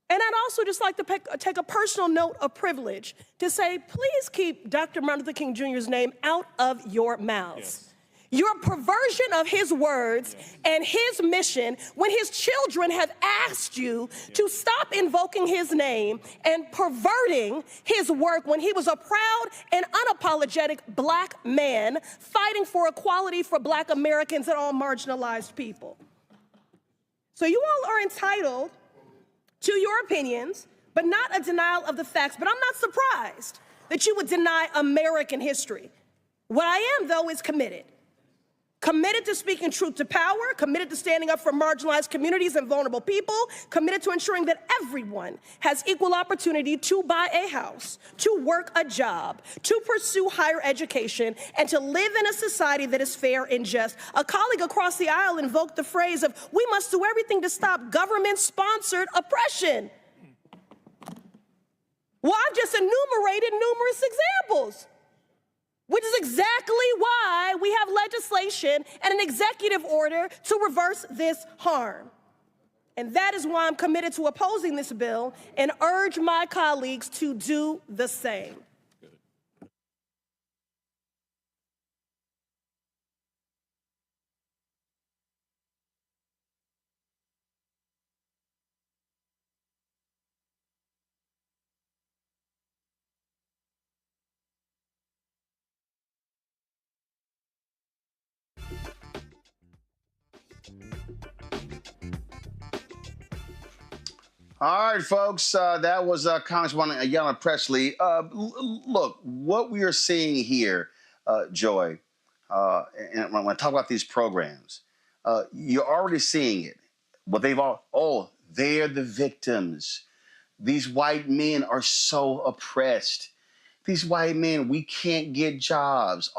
And I'd also just like to take a personal note of privilege to say, please keep Dr. Martin Luther King Jr.'s name out of your mouths. Yes. Your perversion of his words and his mission when his children have asked you to stop invoking his name and perverting his work when he was a proud and unapologetic Black man fighting for equality for Black Americans and all marginalized people. So you all are entitled to your opinions, but not a denial of the facts. But I'm not surprised that you would deny American history. What I am, though, is committed. Committed to speaking truth to power, committed to standing up for marginalized communities and vulnerable people, committed to ensuring that everyone has equal opportunity to buy a house, to work a job, to pursue higher education, and to live in a society that is fair and just. A colleague across the aisle invoked the phrase of, we must do everything to stop government-sponsored oppression. Well, I've just enumerated numerous examples, which is exactly why we have legislation and an executive order to reverse this harm. And that is why I'm committed to opposing this bill and urge my colleagues to do the same. All right, folks, that was Congresswoman Ayanna Pressley. Look, what we are seeing here, Joy, and when I talk about these programs, you're already seeing it. But they're the victims. These white men are so oppressed. These white men, we can't get jobs.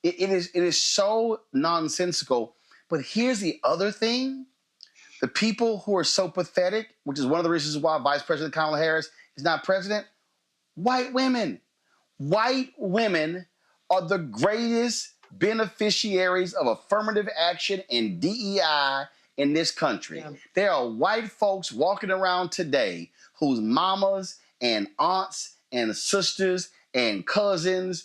It is so nonsensical. But here's the other thing. The people who are so pathetic, which is one of the reasons why Vice President Kamala Harris is not president, white women. White women are the greatest beneficiaries of affirmative action and DEI in this country. Yeah. There are white folks walking around today whose mamas and aunts and sisters and cousins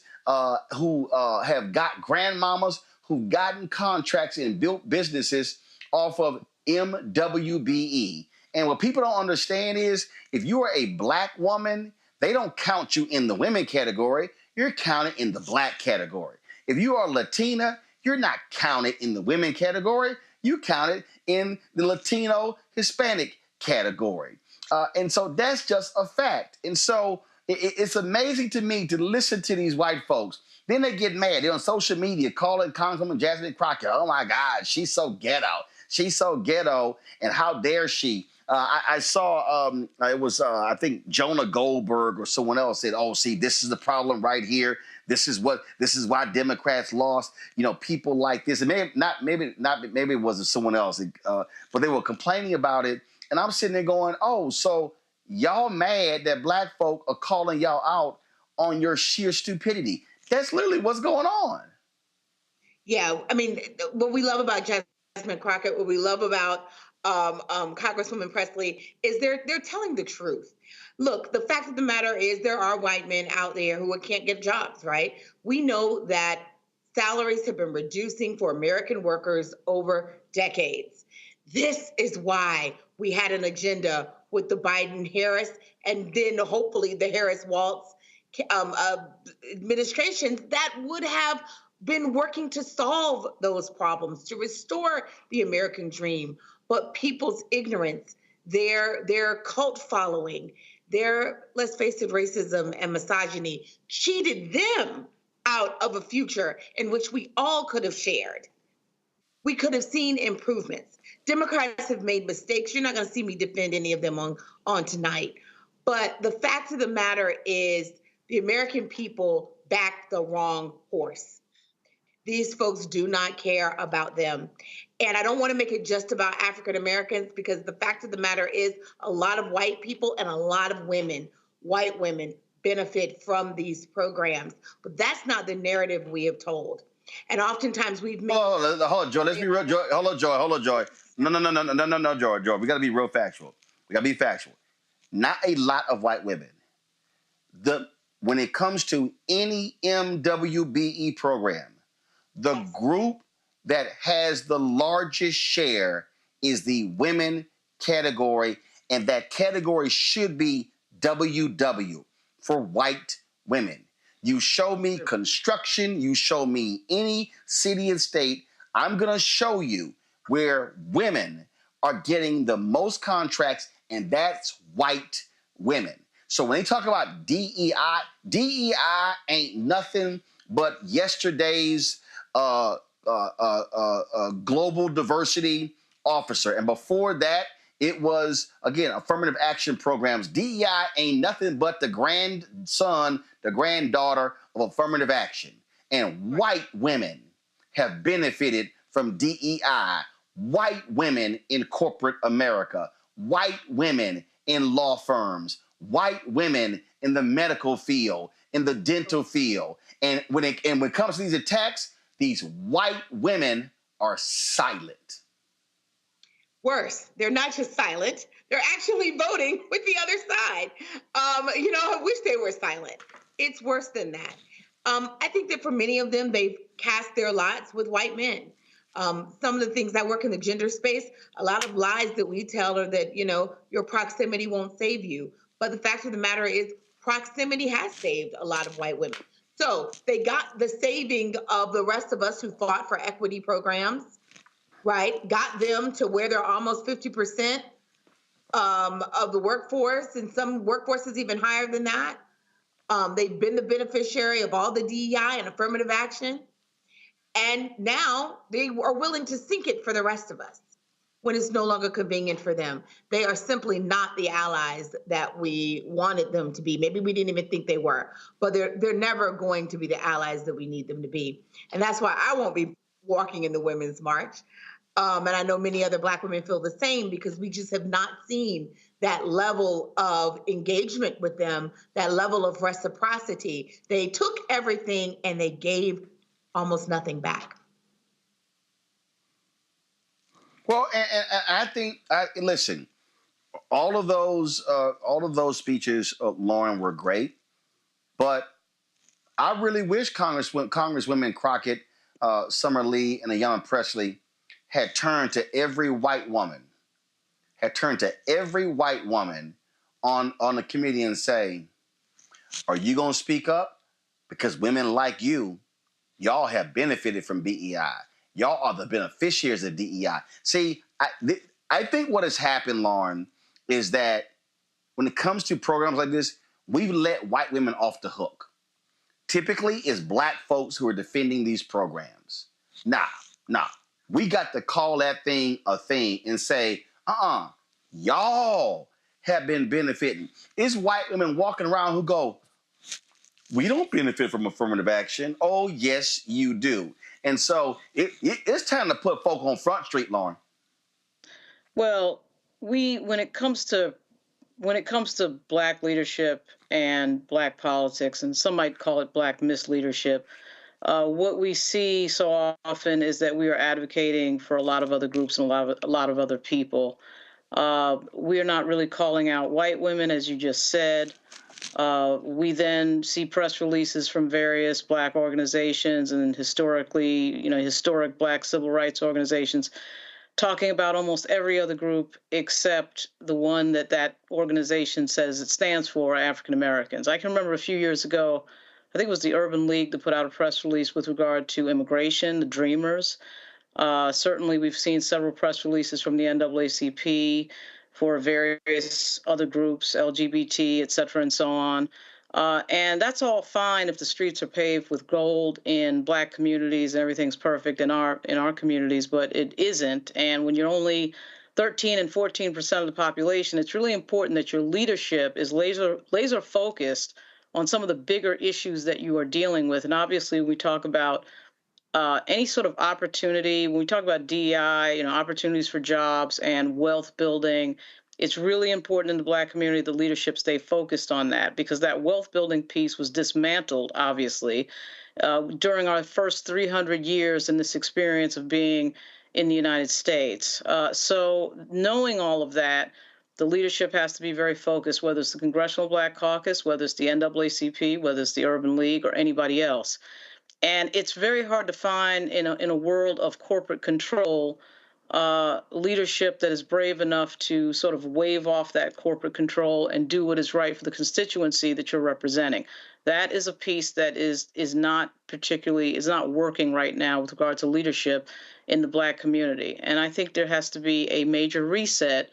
who have got grandmamas who've gotten contracts and built businesses off of MWBE. And what people don't understand is if you are a Black woman, they don't count you in the women category. You're counted in the Black category. If you are Latina, you're not counted in the women category. You counted in the Latino Hispanic category. And so that's just a fact. And so it's amazing to me to listen to these white folks. Then they get mad. They're on social media calling Congresswoman Jasmine Crockett, oh my God, she's so ghetto. She's so ghetto, and how dare she? I saw it was I think Jonah Goldberg or someone else said, "Oh, see, this is the problem right here. This is why Democrats lost. You know, people like this." And maybe it wasn't someone else, but they were complaining about it. And I'm sitting there going, "Oh, so y'all mad that Black folk are calling y'all out on your sheer stupidity?" That's literally what's going on. Yeah, I mean, what we love about Crockett, what we love about Congresswoman Presley is they're telling the truth. Look, the fact of the matter is there are white men out there who can't get jobs, right? We know that salaries have been reducing for American workers over decades. This is why we had an agenda with the Biden-Harris and then hopefully the Harris-Walz administrations that would have been working to solve those problems, to restore the American dream. But people's ignorance, their cult following, their, let's face it, racism and misogyny cheated them out of a future in which we all could have shared. We could have seen improvements. Democrats have made mistakes. You're not going to see me defend any of them on tonight. But the fact of the matter is the American people backed the wrong horse. These folks do not care about them. And I don't want to make it just about African Americans because the fact of the matter is a lot of white people and a lot of women, white women, benefit from these programs. But that's not the narrative we have told. And oftentimes we've made... Hold on, Joy. Let's be real. Joy. Hold on, Joy. No, Joy. We got to be real factual. We got to be factual. Not a lot of white women. When it comes to any MWBE program, the group that has the largest share is the women category, and that category should be WW for white women. You show me construction, you show me any city and state, I'm going to show you where women are getting the most contracts, and that's white women. So when they talk about DEI, DEI ain't nothing but yesterday's global diversity officer. And before that, it was, again, affirmative action programs. DEI ain't nothing but the grandson, the granddaughter of affirmative action. And white women have benefited from DEI. White women in corporate America. White women in law firms. White women in the medical field, in the dental field. And when it comes to these attacks, these white women are silent. Worse, they're not just silent, they're actually voting with the other side. I wish they were silent. It's worse than that. I think that for many of them, they've cast their lots with white men. Some of the things I work in the gender space, a lot of lies that we tell are that, your proximity won't save you. But the fact of the matter is proximity has saved a lot of white women. So they got the saving of the rest of us who fought for equity programs, right? Got them to where they're almost 50% of the workforce, and some workforces even higher than that. They've been the beneficiary of all the DEI and affirmative action. And now they are willing to sink it for the rest of us when it's no longer convenient for them. They are simply not the allies that we wanted them to be. Maybe we didn't even think they were, but they're never going to be the allies that we need them to be. And that's why I won't be walking in the Women's March. And I know many other Black women feel the same because we just have not seen that level of engagement with them, that level of reciprocity. They took everything and they gave almost nothing back. Well, and I think, listen, all of those speeches, Lauren, were great, but I really wish Congresswomen Crockett, Summer Lee, and Ayanna Pressley had turned to every white woman on the committee and say, are you going to speak up? Because women like you, y'all have benefited from DEI. Y'all are the beneficiaries of DEI. See, I think what has happened, Lauren, is that when it comes to programs like this, we've let white women off the hook. Typically, it's Black folks who are defending these programs. Nah. We got to call that thing a thing and say, y'all have been benefiting. It's white women walking around who go, we don't benefit from affirmative action. Oh, yes, you do. And so it's time to put folk on Front Street, Lauren. Well, when it comes to Black leadership and Black politics, and some might call it Black misleadership, What we see so often is that we are advocating for a lot of other groups and a lot of other people. We are not really calling out white women, as you just said. We then see press releases from various Black organizations and historically, historic Black civil rights organizations talking about almost every other group except the one that organization says it stands for, African Americans. I can remember a few years ago, I think it was the Urban League that put out a press release with regard to immigration, the Dreamers. Certainly, we've seen several press releases from the NAACP for various other groups, LGBT, et cetera, and so on. And that's all fine if the streets are paved with gold in Black communities and everything's perfect in our communities, but it isn't. And when you're only 13 and 14% of the population, it's really important that your leadership is laser focused on some of the bigger issues that you are dealing with. And obviously, when we talk about any sort of opportunity, when we talk about DEI, opportunities for jobs and wealth building, it's really important in the Black community the leadership stay focused on that, because that wealth building piece was dismantled, obviously, during our first 300 years in this experience of being in the United States. So knowing all of that, the leadership has to be very focused, whether it's the Congressional Black Caucus, whether it's the NAACP, whether it's the Urban League, or anybody else. And it's very hard to find in a world of corporate control leadership that is brave enough to sort of wave off that corporate control and do what is right for the constituency that you're representing. That is a piece that is not working right now with regard to leadership in the Black community. And I think there has to be a major reset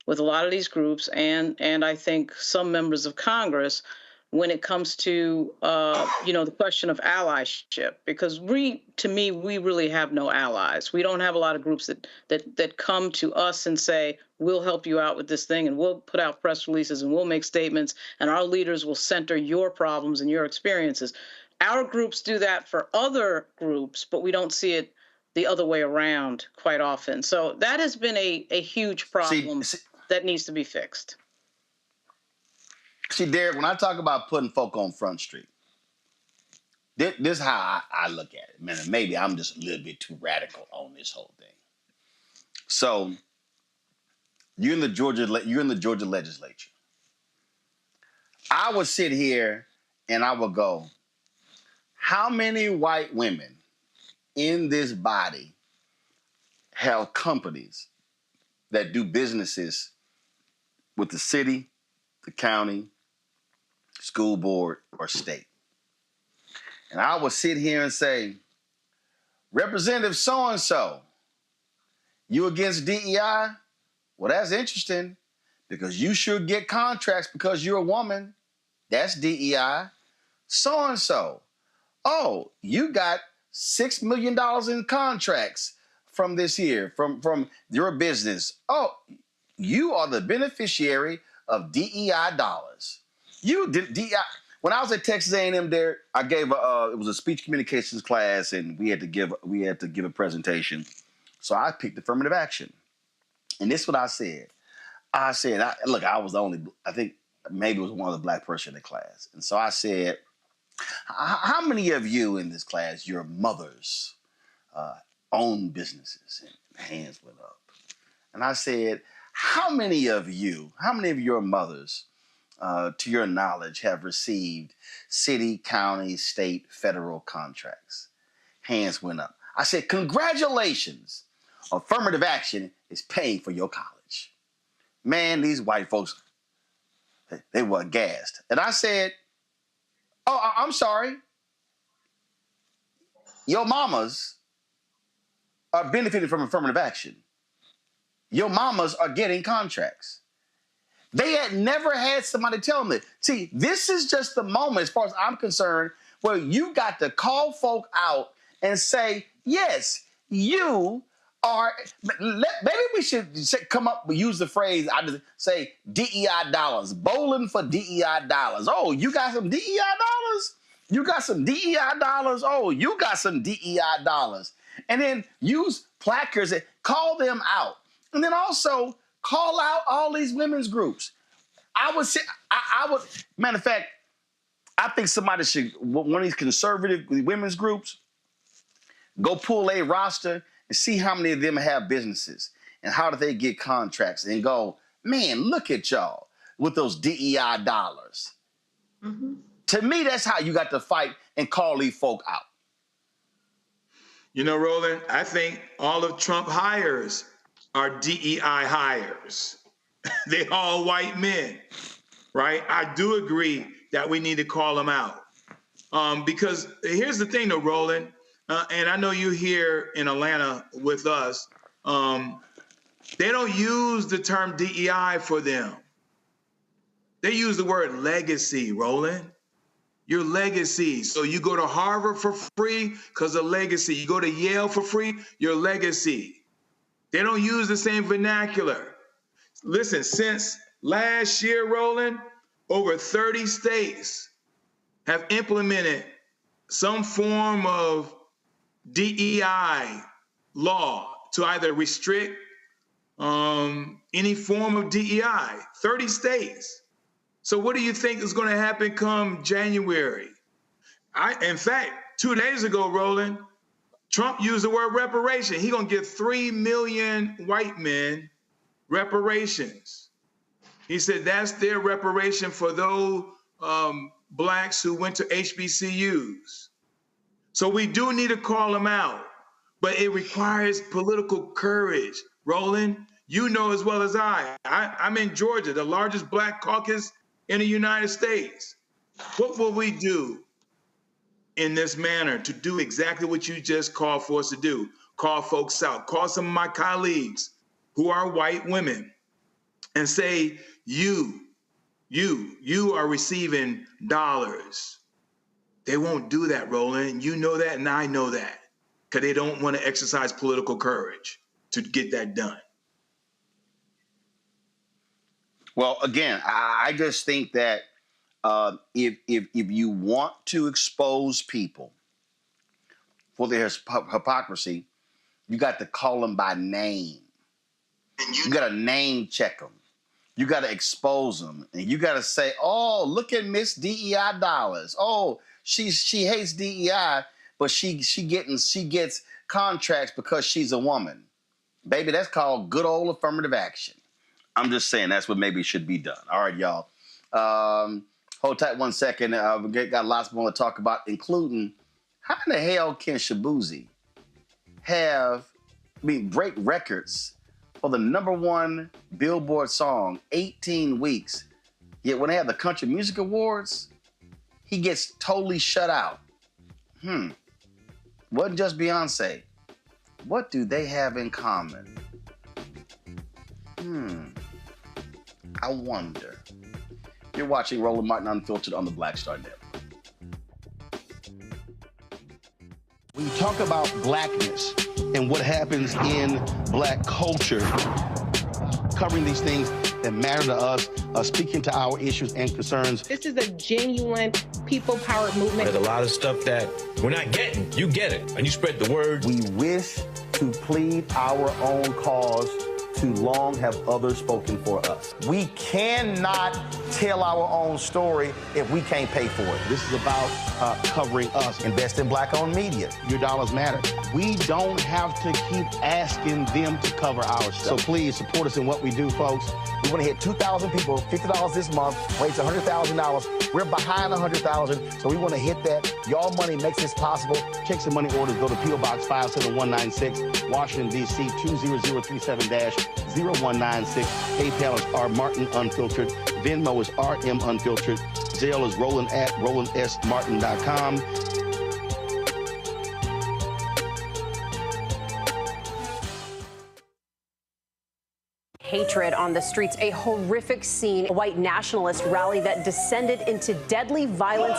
with a lot of these groups and I think some members of Congress when it comes to, the question of allyship, because we really have no allies. We don't have a lot of groups that come to us and say, we'll help you out with this thing and we'll put out press releases and we'll make statements and our leaders will center your problems and your experiences. Our groups do that for other groups, but we don't see it the other way around quite often. So that has been a huge problem that needs to be fixed. See, Derek, when I talk about putting folk on Front Street, this is how I look at it. Man, maybe I'm just a little bit too radical on this whole thing. So, you're in the Georgia legislature. I would sit here and I would go, how many white women in this body have companies that do businesses with the city, the county, school board, or state? And I would sit here and say, Representative so-and-so, you against DEI? Well, that's interesting because you should get contracts because you're a woman. That's DEI. So-and-so, oh, you got $6 million in contracts from this year, from your business. Oh, you are the beneficiary of DEI dollars. You did DEI. When I was at Texas A&M, there I gave it was a speech communications class, and we had to give a presentation. So I picked affirmative action, and this is what I said. I was the only, I think maybe it was one of the Black person in the class, and so I said, how many of you in this class, your mothers own businesses? And hands went up, and I said, how many of your mothers, to your knowledge, have received city, county, state, federal contracts? Hands went up. I said, congratulations. Affirmative action is paying for your college. Man, these white folks, they were aghast. And I said, oh, I'm sorry. Your mamas are benefiting from affirmative action. Your mamas are getting contracts. They had never had somebody tell them that. See, this is just the moment, as far as I'm concerned, where you got to call folk out and say, yes, you are. Maybe we should come up and use the phrase, I just say DEI dollars, bowling for DEI dollars. Oh, you got some DEI dollars? You got some DEI dollars? Oh, you got some DEI dollars. And then use placards that call them out. And then also call out all these women's groups. Matter of fact, I think somebody should, one of these conservative women's groups, go pull a roster and see how many of them have businesses and how do they get contracts and go, man, look at y'all with those DEI dollars. Mm-hmm. To me, that's how you got to fight and call these folk out. You know, Roland, I think all of Trump hires are DEI hires. They all white men, right? I do agree that we need to call them out. Because here's the thing though, Roland, and I know you're here in Atlanta with us, they don't use the term DEI for them. They use the word legacy, Roland. Your legacy. So you go to Harvard for free because of legacy. You go to Yale for free, your legacy. They don't use the same vernacular. Listen, since last year, Roland, over 30 states have implemented some form of DEI law to either restrict any form of DEI, 30 states. So what do you think is going to happen come January? In fact, 2 days ago, Roland, Trump used the word reparation. He's going to give 3 million white men reparations. He said that's their reparation for those blacks who went to HBCUs. So we do need to call them out, but it requires political courage. Roland, you know as well as I'm in Georgia, the largest black caucus in the United States. What will we do in this manner to do exactly what you just called for us to do? Call folks out, call some of my colleagues who are white women and say, you are receiving dollars. They won't do that, Roland. You know that and I know that because they don't want to exercise political courage to get that done. Well, again, I just think that if you want to expose people for their hypocrisy, you got to call them by name. You got to name check them. You got to expose them, and you got to say, "Oh, look at Miss DEI dollars. Oh, she hates DEI, but she gets contracts because she's a woman." Baby, that's called good old affirmative action. I'm just saying that's what maybe should be done. All right, y'all. Hold tight 1 second. We got lots more to talk about, including how in the hell can Shabuzi break records for the #1 Billboard song 18 weeks, yet when they have the Country Music Awards, he gets totally shut out. Wasn't just Beyonce. What do they have in common? I wonder. You're watching Roland Martin Unfiltered on the Black Star Network. When you talk about blackness and what happens in black culture, covering these things that matter to us, speaking to our issues and concerns. This is a genuine people-powered movement. There's a lot of stuff that we're not getting. You get it, and you spread the word. We wish to plead our own cause. Too long have others spoken for us. We cannot tell our own story if we can't pay for it. This is about covering us. Invest in black-owned media. Your dollars matter. We don't have to keep asking them to cover our stuff. So please support us in what we do, folks. We want to hit 2,000 people, $50 this month, raise $100,000. We're behind 100,000, so we want to hit that. Y'all money makes this possible. Checks and money orders go to P.O. Box 57196, Washington, D.C. 20037-0196. PayPal is R Martin Unfiltered. Venmo is RM Unfiltered. Zelle is Roland at RolandSMartin.com. Hatred on the streets, a horrific scene, a white nationalist rally that descended into deadly violence.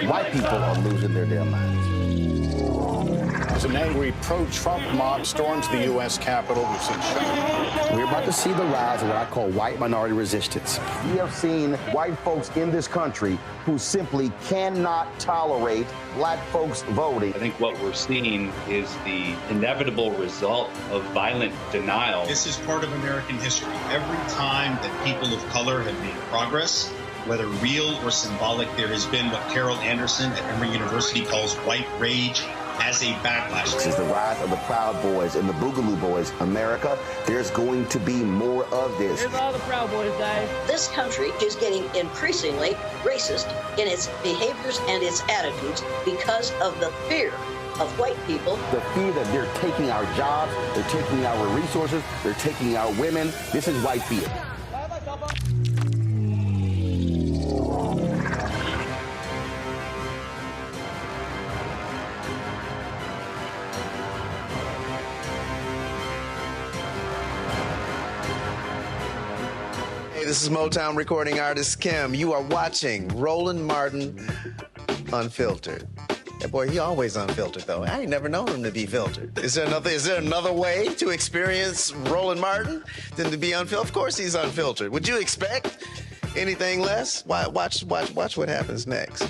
White people are losing their damn minds. As an angry pro-Trump mob storms the U.S. Capitol, we've seen shooting. We're about to see the rise of what I call white minority resistance. We have seen white folks in this country who simply cannot tolerate black folks voting. I think what we're seeing is the inevitable result of violent denial. This is part of American history. Every time that people of color have made progress, whether real or symbolic, there has been what Carol Anderson at Emory University calls white rage as a backlash. This is the rise of the Proud Boys and the Boogaloo Boys. America, there's going to be more of this. Here's all the Proud Boys, guys. This country is getting increasingly racist in its behaviors and its attitudes because of the fear of white people. The fear that they're taking our jobs, they're taking our resources, they're taking our women. This is white fear. Hey, this is Motown recording artist Kim. You are watching Roland Martin Unfiltered. That boy, he always unfiltered, though. I ain't never known him to be filtered. Is there another way to experience Roland Martin than to be unfiltered? Of course he's unfiltered. Would you expect anything less? Watch what happens next.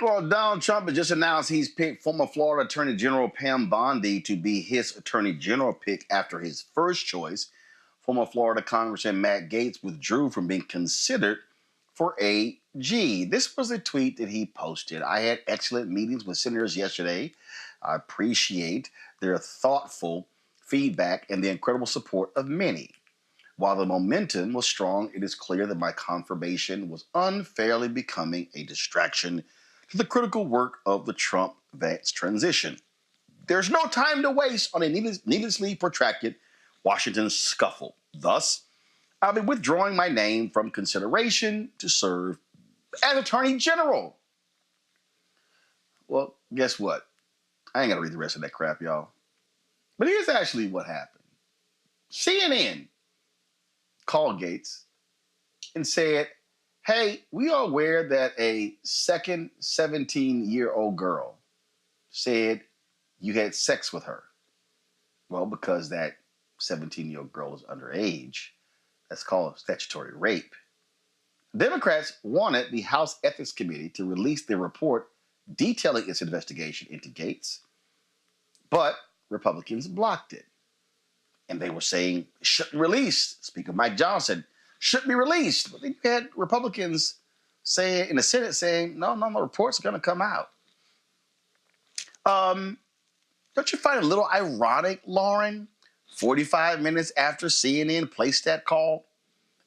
Well, Donald Trump has just announced he's picked former Florida Attorney General Pam Bondi to be his Attorney General pick after his first choice. Former Florida Congressman Matt Gaetz withdrew from being considered for AG. This was a tweet that he posted. I had excellent meetings with senators yesterday. I appreciate their thoughtful feedback and the incredible support of many. While the momentum was strong, it is clear that my confirmation was unfairly becoming a distraction to the critical work of the Trump-Vance transition. There's no time to waste on a needlessly protracted Washington scuffle. Thus, I'll be withdrawing my name from consideration to serve as Attorney General. Well, guess what? I ain't got to read the rest of that crap, y'all. But here's actually what happened. CNN called Gaetz and said, hey, we are aware that a second 17-year-old girl said you had sex with her. Well, because that 17-year-old girl is underage, that's called statutory rape. Democrats wanted the House Ethics Committee to release their report detailing its investigation into Gaetz, but Republicans blocked it. And they were saying it shouldn't release. Speaker Mike Johnson shouldn't be released. But then you had Republicans saying in the Senate saying, no, the report's going to come out. Don't you find it a little ironic, Lauren? 45 minutes after CNN placed that call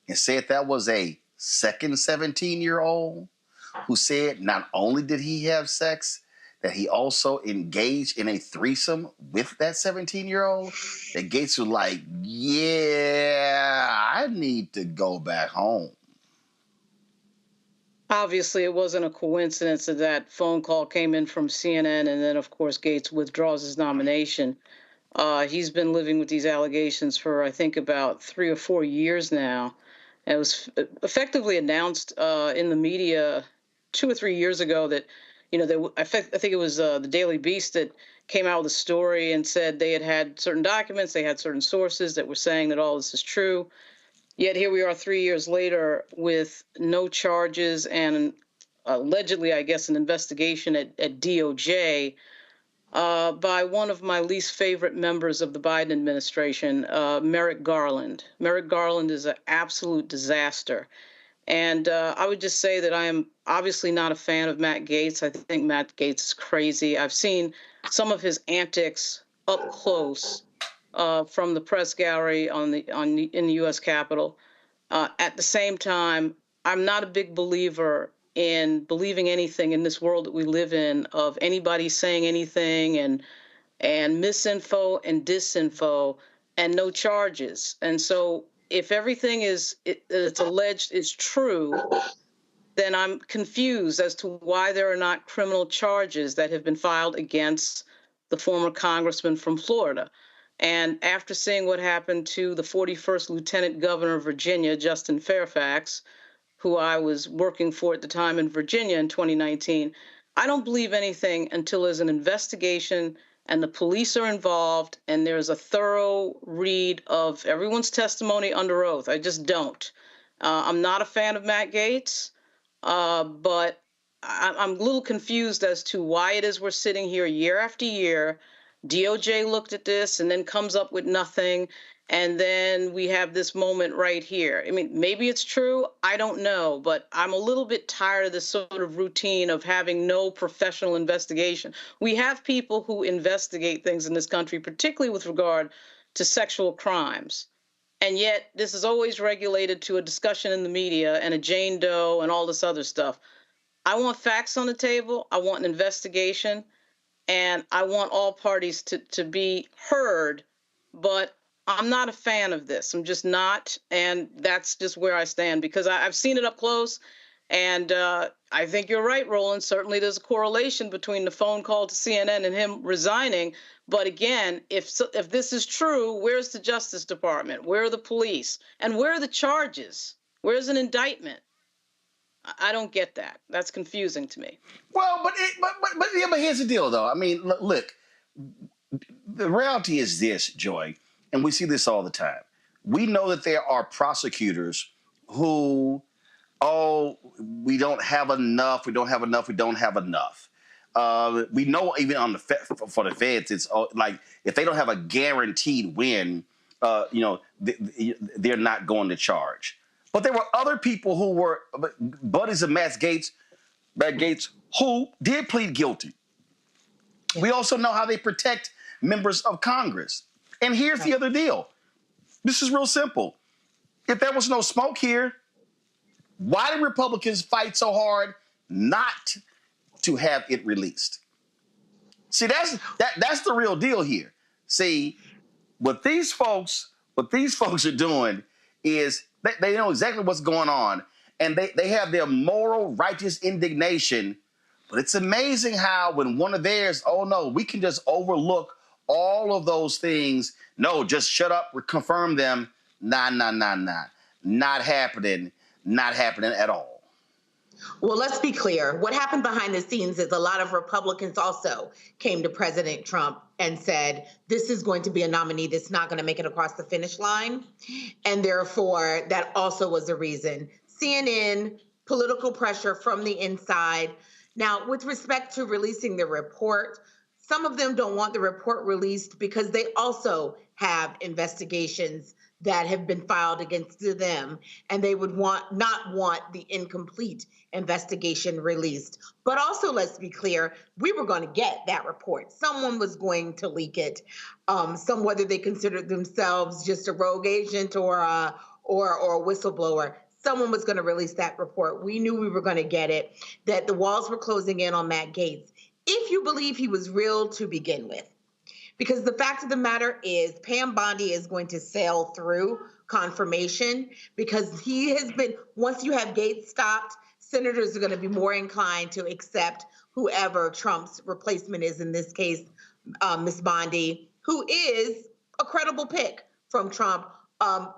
and said that was a second 17-year-old who said not only did he have sex, that he also engaged in a threesome with that 17-year-old, that Gaetz was like, yeah, I need to go back home. Obviously, it wasn't a coincidence that that phone call came in from CNN, and then, of course, Gaetz withdraws his nomination. He's been living with these allegations for, I think, about 3 or 4 years now. It was effectively announced in the media 2 or 3 years ago that, I think it was the Daily Beast that came out with a story and said they had certain documents, they had certain sources that were saying that all this is true. Yet here we are 3 years later with no charges and allegedly, I guess, an investigation at DOJ by one of my least favorite members of the Biden administration, Merrick Garland. Merrick Garland is an absolute disaster. And I would just say that I am obviously not a fan of Matt Gaetz. I think Matt Gaetz is crazy. I've seen some of his antics up close from the press gallery in the U.S. Capitol. At the same time, I'm not a big believer in believing anything in this world that we live in, of anybody saying anything and misinfo and disinfo and no charges. And so if everything it's alleged is true, then I'm confused as to why there are not criminal charges that have been filed against the former congressman from Florida. And after seeing what happened to the 41st Lieutenant Governor of Virginia, Justin Fairfax, who I was working for at the time in Virginia in 2019, I don't believe anything until there's an investigation and the police are involved and there's a thorough read of everyone's testimony under oath. I just don't. I'm not a fan of Matt Gaetz, but I'm a little confused as to why it is we're sitting here year after year. DOJ looked at this and then comes up with nothing. And then we have this moment right here. I mean, maybe it's true. I don't know. But I'm a little bit tired of this sort of routine of having no professional investigation. We have people who investigate things in this country, particularly with regard to sexual crimes. And yet this is always regulated to a discussion in the media and a Jane Doe and all this other stuff. I want facts on the table. I want an investigation. And I want all parties to be heard. But I'm not a fan of this. I'm just not. And that's just where I stand, because I've seen it up close. And I think you're right, Roland. Certainly there's a correlation between the phone call to CNN and him resigning. But again, if this is true, where's the Justice Department? Where are the police? And where are the charges? Where's an indictment? I don't get that. That's confusing to me. Well, but here's the deal, though. I mean, look, the reality is this, Joy, and we see this all the time. We know that there are prosecutors who, we don't have enough. We don't have enough. We don't have enough. We know even on for the feds, it's like if they don't have a guaranteed win, they're not going to charge. But there were other people who were buddies of Matt Gaetz, who did plead guilty. We also know how they protect members of Congress. And here's the other deal. This is real simple. If there was no smoke here, why did Republicans fight so hard not to have it released? See, that's the real deal here. See, what these folks are doing is they know exactly what's going on, and they have their moral, righteous indignation. But it's amazing how when one of theirs, we can just overlook all of those things. No, just shut up, confirm them. Nah. Not happening. Not happening at all. Well, let's be clear. What happened behind the scenes is a lot of Republicans also came to President Trump and said, this is going to be a nominee that's not going to make it across the finish line. And therefore, that also was a reason. CNN, political pressure from the inside. Now, with respect to releasing the report, some of them don't want the report released because they also have investigations that have been filed against them, and they would not want the incomplete investigation released. But also, let's be clear, we were going to get that report. Someone was going to leak it. Whether they considered themselves just a rogue agent or a whistleblower, someone was going to release that report. We knew we were going to get it, that the walls were closing in on Matt Gaetz, if you believe he was real to begin with. Because the fact of the matter is Pam Bondi is going to sail through confirmation because he has been, once you have Gaetz stopped, senators are going to be more inclined to accept whoever Trump's replacement is, in this case, Ms. Bondi, who is a credible pick from Trump,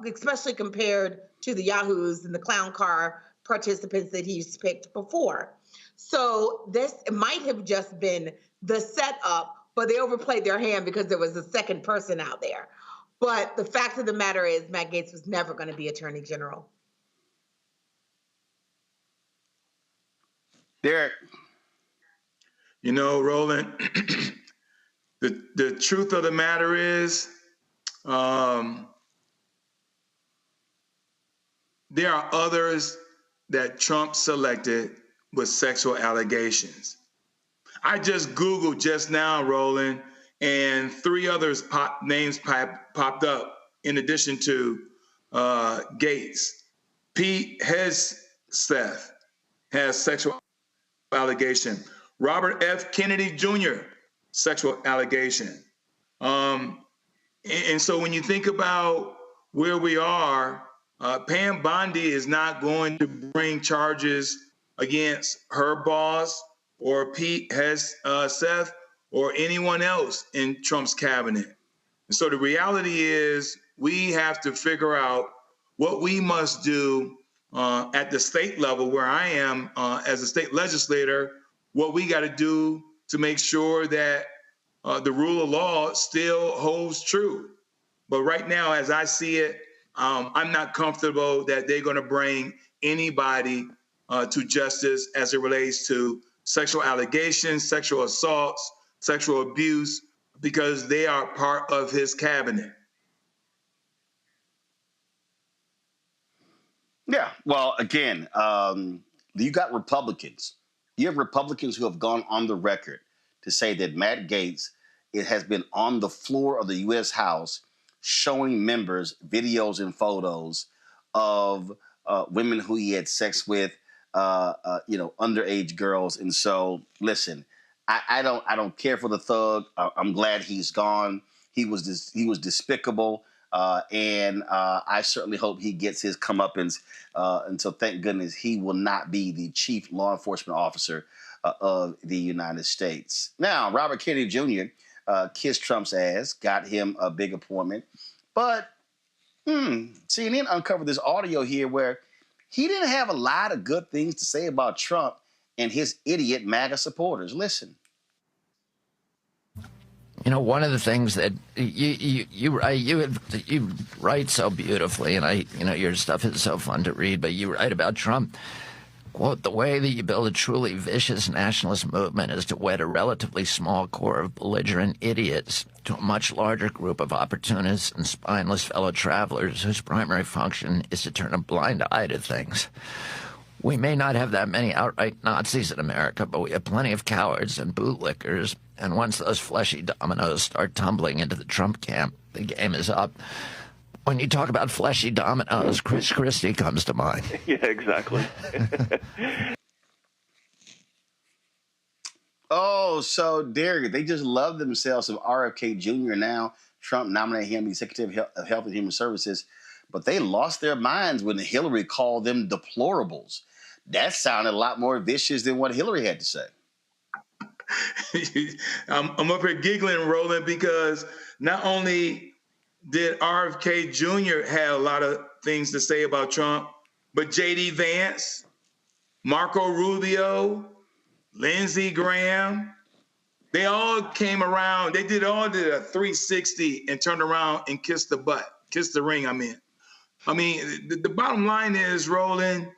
especially compared to the yahoos and the clown car participants that he's picked before. So this might have just been the setup, but they overplayed their hand because there was a second person out there. But the fact of the matter is Matt Gaetz was never going to be Attorney General. Derek. You know, Roland, the truth of the matter is there are others that Trump selected with sexual allegations. I just Googled just now, Roland, and 3 others names popped up in addition to Gaetz. Pete Hegseth has sexual allegation. Robert F. Kennedy Jr., sexual allegation. And so when you think about where we are, Pam Bondi is not going to bring charges against her boss or Pete Hegseth or anyone else in Trump's cabinet. And so the reality is we have to figure out what we must do at the state level, where I am as a state legislator, what we got to do to make sure that the rule of law still holds true. But right now, as I see it, I'm not comfortable that they're going to bring anybody to justice as it relates to sexual allegations, sexual assaults, sexual abuse, because they are part of his cabinet. Yeah, well, again, you got Republicans. You have Republicans who have gone on the record to say that Matt Gaetz, it has been on the floor of the U.S. House showing members videos and photos of women who he had sex with, underage girls. And so, listen, I don't care for the thug. I'm glad he's gone. He was despicable. And I certainly hope he gets his comeuppance. And so thank goodness he will not be the chief law enforcement officer of the United States. Now, Robert Kennedy Jr. Kissed Trump's ass, got him a big appointment. But CNN uncovered this audio here where he didn't have a lot of good things to say about Trump and his idiot MAGA supporters. Listen. You know, one of the things that you write so beautifully, and your stuff is so fun to read, but you write about Trump. Quote, the way that you build a truly vicious nationalist movement is to wed a relatively small core of belligerent idiots to a much larger group of opportunists and spineless fellow travelers whose primary function is to turn a blind eye to things. We may not have that many outright Nazis in America, but we have plenty of cowards and bootlickers, and once those fleshy dominoes start tumbling into the Trump camp, the game is up. When you talk about fleshy dominoes, Chris Christie comes to mind. Yeah, exactly. Oh, so Derek, they just love themselves some RFK Jr. now. Trump nominated him the Secretary of Health and Human Services, but they lost their minds when Hillary called them deplorables. That sounded a lot more vicious than what Hillary had to say. I'm up here giggling, Roland, because not only did RFK Jr. have a lot of things to say about Trump, but J.D. Vance, Marco Rubio, Lindsey Graham, they all came around. They did a 360 and turned around and kissed the ring, I mean. The bottom line is, Roland,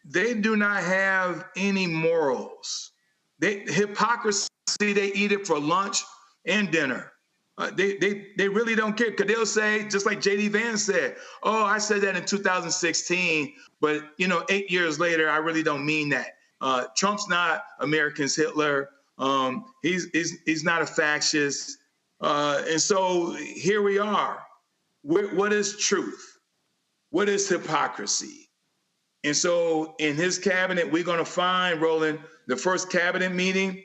they do not have any morals. Hypocrisy, they eat it for lunch and dinner. They really don't care, because they'll say, just like J.D. Vance said, oh, I said that in 2016, but 8 years later, I really don't mean that. Trump's not America's Hitler. He's not a fascist. And so here we are. What is truth? What is hypocrisy? And so in his cabinet, we're going to find, Roland, the first cabinet meeting,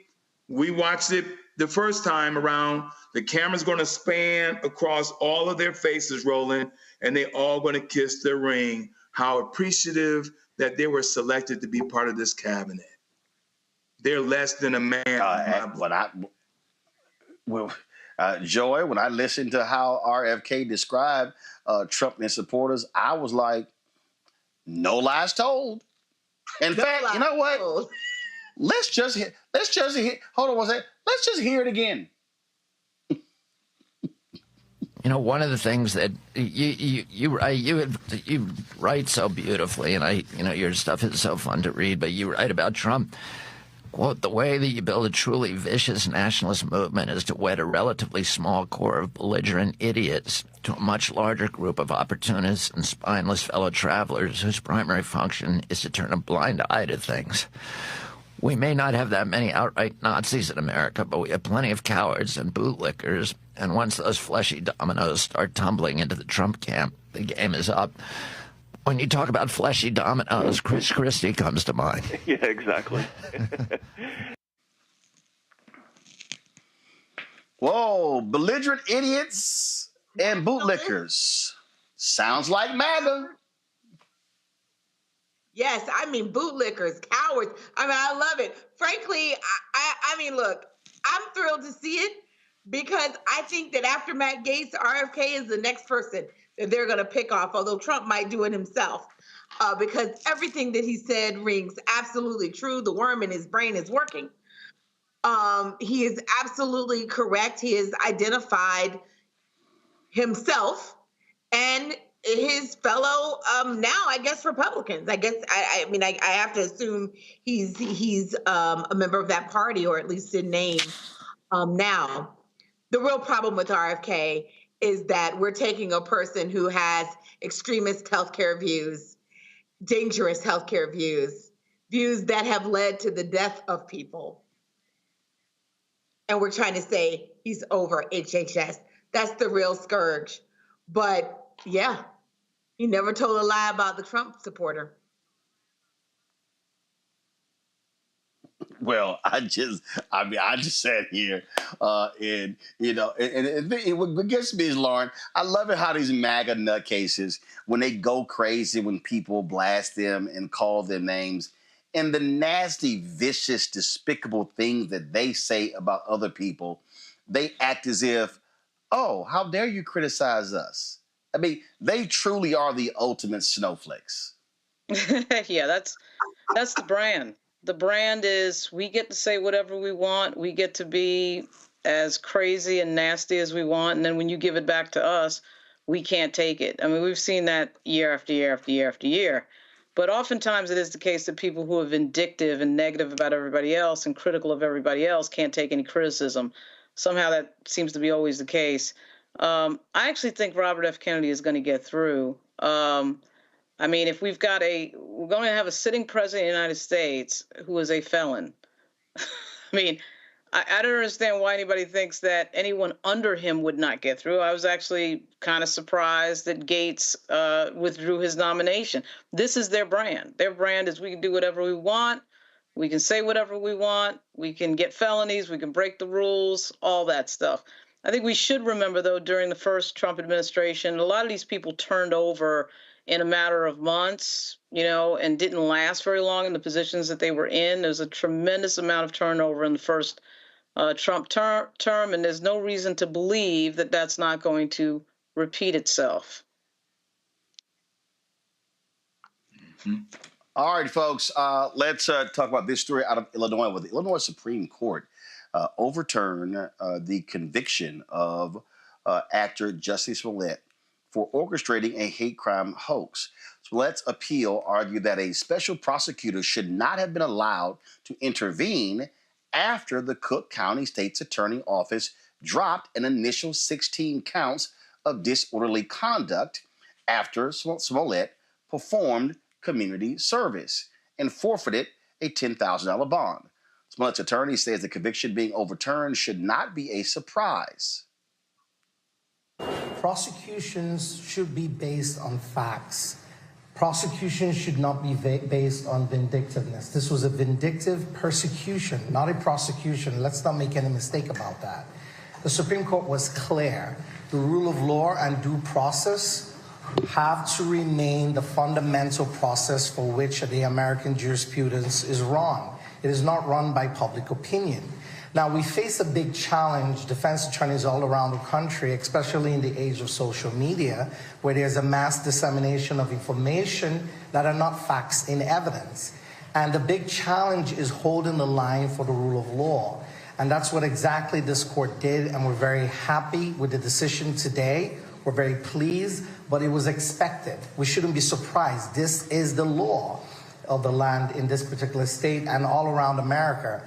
we watched it the first time around. The camera's going to span across all of their faces, Roland, and they all going to kiss the ring. How appreciative that they were selected to be part of this cabinet. They're less than a man. Joy, when I listened to how RFK described Trump and his supporters, I was like, no lies told. In fact, you know what? Let's just hear. Hold on one second. Let's just hear it again. You know, one of the things that you write so beautifully, and your stuff is so fun to read, but you write about Trump. Quote, the way that you build a truly vicious nationalist movement is to wed a relatively small core of belligerent idiots to a much larger group of opportunists and spineless fellow travelers whose primary function is to turn a blind eye to things. We may not have that many outright Nazis in America, but we have plenty of cowards and bootlickers, and once those fleshy dominoes start tumbling into the Trump camp, the game is up. When you talk about fleshy dominoes, Chris Christie comes to mind. Yeah, exactly. Whoa, belligerent idiots and bootlickers. Sounds like MAGA. Yes, bootlickers, cowards. I love it. Frankly, look, I'm thrilled to see it, because I think that after Matt Gaetz, RFK is the next person that they're going to pick off, although Trump might do it himself, because everything that he said rings absolutely true. The worm in his brain is working. He is absolutely correct. He has identified himself, and his fellow now, I guess, Republicans. I guess I mean I have to assume he's a member of that party, or at least in name. Now, the real problem with RFK is that we're taking a person who has extremist healthcare views, dangerous healthcare views that have led to the death of people, and we're trying to say he's over HHS. That's the real scourge. But yeah, he never told a lie about the Trump supporter. Well, I just sat here, and what gets me is, Lauren, I love it how these MAGA nutcases, when they go crazy, when people blast them and call them names, and the nasty, vicious, despicable things that they say about other people, they act as if, oh, how dare you criticize us? I mean, they truly are the ultimate snowflakes. Yeah, that's the brand. The brand is we get to say whatever we want. We get to be as crazy and nasty as we want. And then when you give it back to us, we can't take it. I mean, we've seen that year after year after year after year. But oftentimes it is the case that people who are vindictive and negative about everybody else and critical of everybody else can't take any criticism. Somehow that seems to be always the case. I actually think Robert F. Kennedy is going to get through. I mean, if we're going to have a sitting president of the United States who is a felon. I mean, I don't understand why anybody thinks that anyone under him would not get through. I was actually kind of surprised that Gaetz withdrew his nomination. This is their brand. Their brand is we can do whatever we want. We can say whatever we want. We can get felonies. We can break the rules, all that stuff. I think we should remember, though, during the first Trump administration, a lot of these people turned over in a matter of months, and didn't last very long in the positions that they were in. There's a tremendous amount of turnover in the first Trump term, and there's no reason to believe that that's not going to repeat itself. Mm-hmm. All right, folks, let's talk about this story out of Illinois, where the Illinois Supreme Court overturned the conviction of actor Jussie Smollett for orchestrating a hate crime hoax. Smollett's appeal argued that a special prosecutor should not have been allowed to intervene after the Cook County State's Attorney Office dropped an initial 16 counts of disorderly conduct after Smollett performed community service and forfeited a $10,000 bond. Smollett's attorney says the conviction being overturned should not be a surprise. Prosecutions should be based on facts. Prosecutions should not be based on vindictiveness. This was a vindictive persecution, not a prosecution. Let's not make any mistake about that. The Supreme Court was clear. The rule of law and due process have to remain the fundamental process for which the American jurisprudence is run. It is not run by public opinion. Now, we face a big challenge, defense attorneys all around the country, especially in the age of social media, where there's a mass dissemination of information that are not facts in evidence. And the big challenge is holding the line for the rule of law. And that's what exactly this court did, and we're very happy with the decision today. We're very pleased, but it was expected. We shouldn't be surprised. This is the law of the land in this particular state and all around America.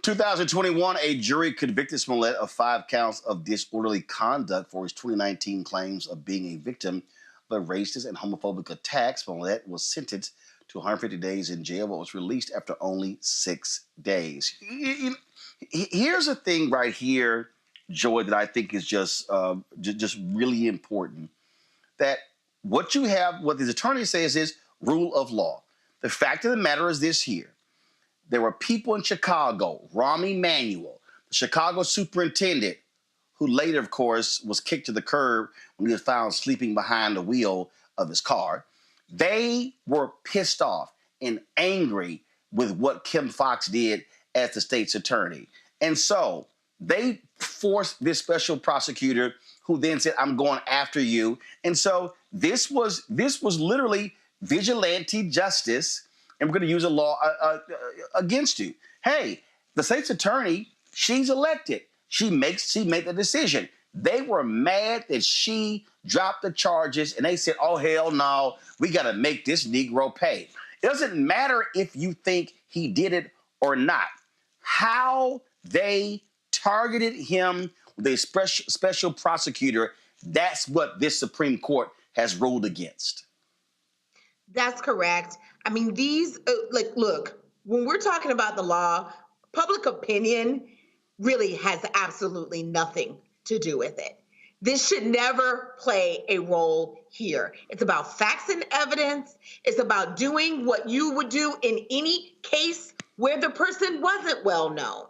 2021, a jury convicted Smollett of 5 counts of disorderly conduct for his 2019 claims of being a victim of a racist and homophobic attack. Smollett was sentenced to 150 days in jail, but was released after only 6 days. Here's a thing right here, Joy, that I think is just really important. That what his attorney says is rule of law. The fact of the matter is this here. There were people in Chicago, Rahm Emanuel, the Chicago superintendent, who later, of course, was kicked to the curb when he was found sleeping behind the wheel of his car. They were pissed off and angry with what Kim Foxx did as the state's attorney. And so they forced this special prosecutor, who then said, I'm going after you. And so this was literally vigilante justice, and we're going to use a law against you. Hey, the state's attorney, she's elected. She made the decision. They were mad that she dropped the charges, and they said, oh, hell no, we got to make this Negro pay. It doesn't matter if you think he did it or not. How they targeted him with a special prosecutor, that's what this Supreme Court has ruled against. That's correct. I mean, these, look, when we're talking about the law, public opinion really has absolutely nothing to do with it. This should never play a role here. It's about facts and evidence. It's about doing what you would do in any case where the person wasn't well known.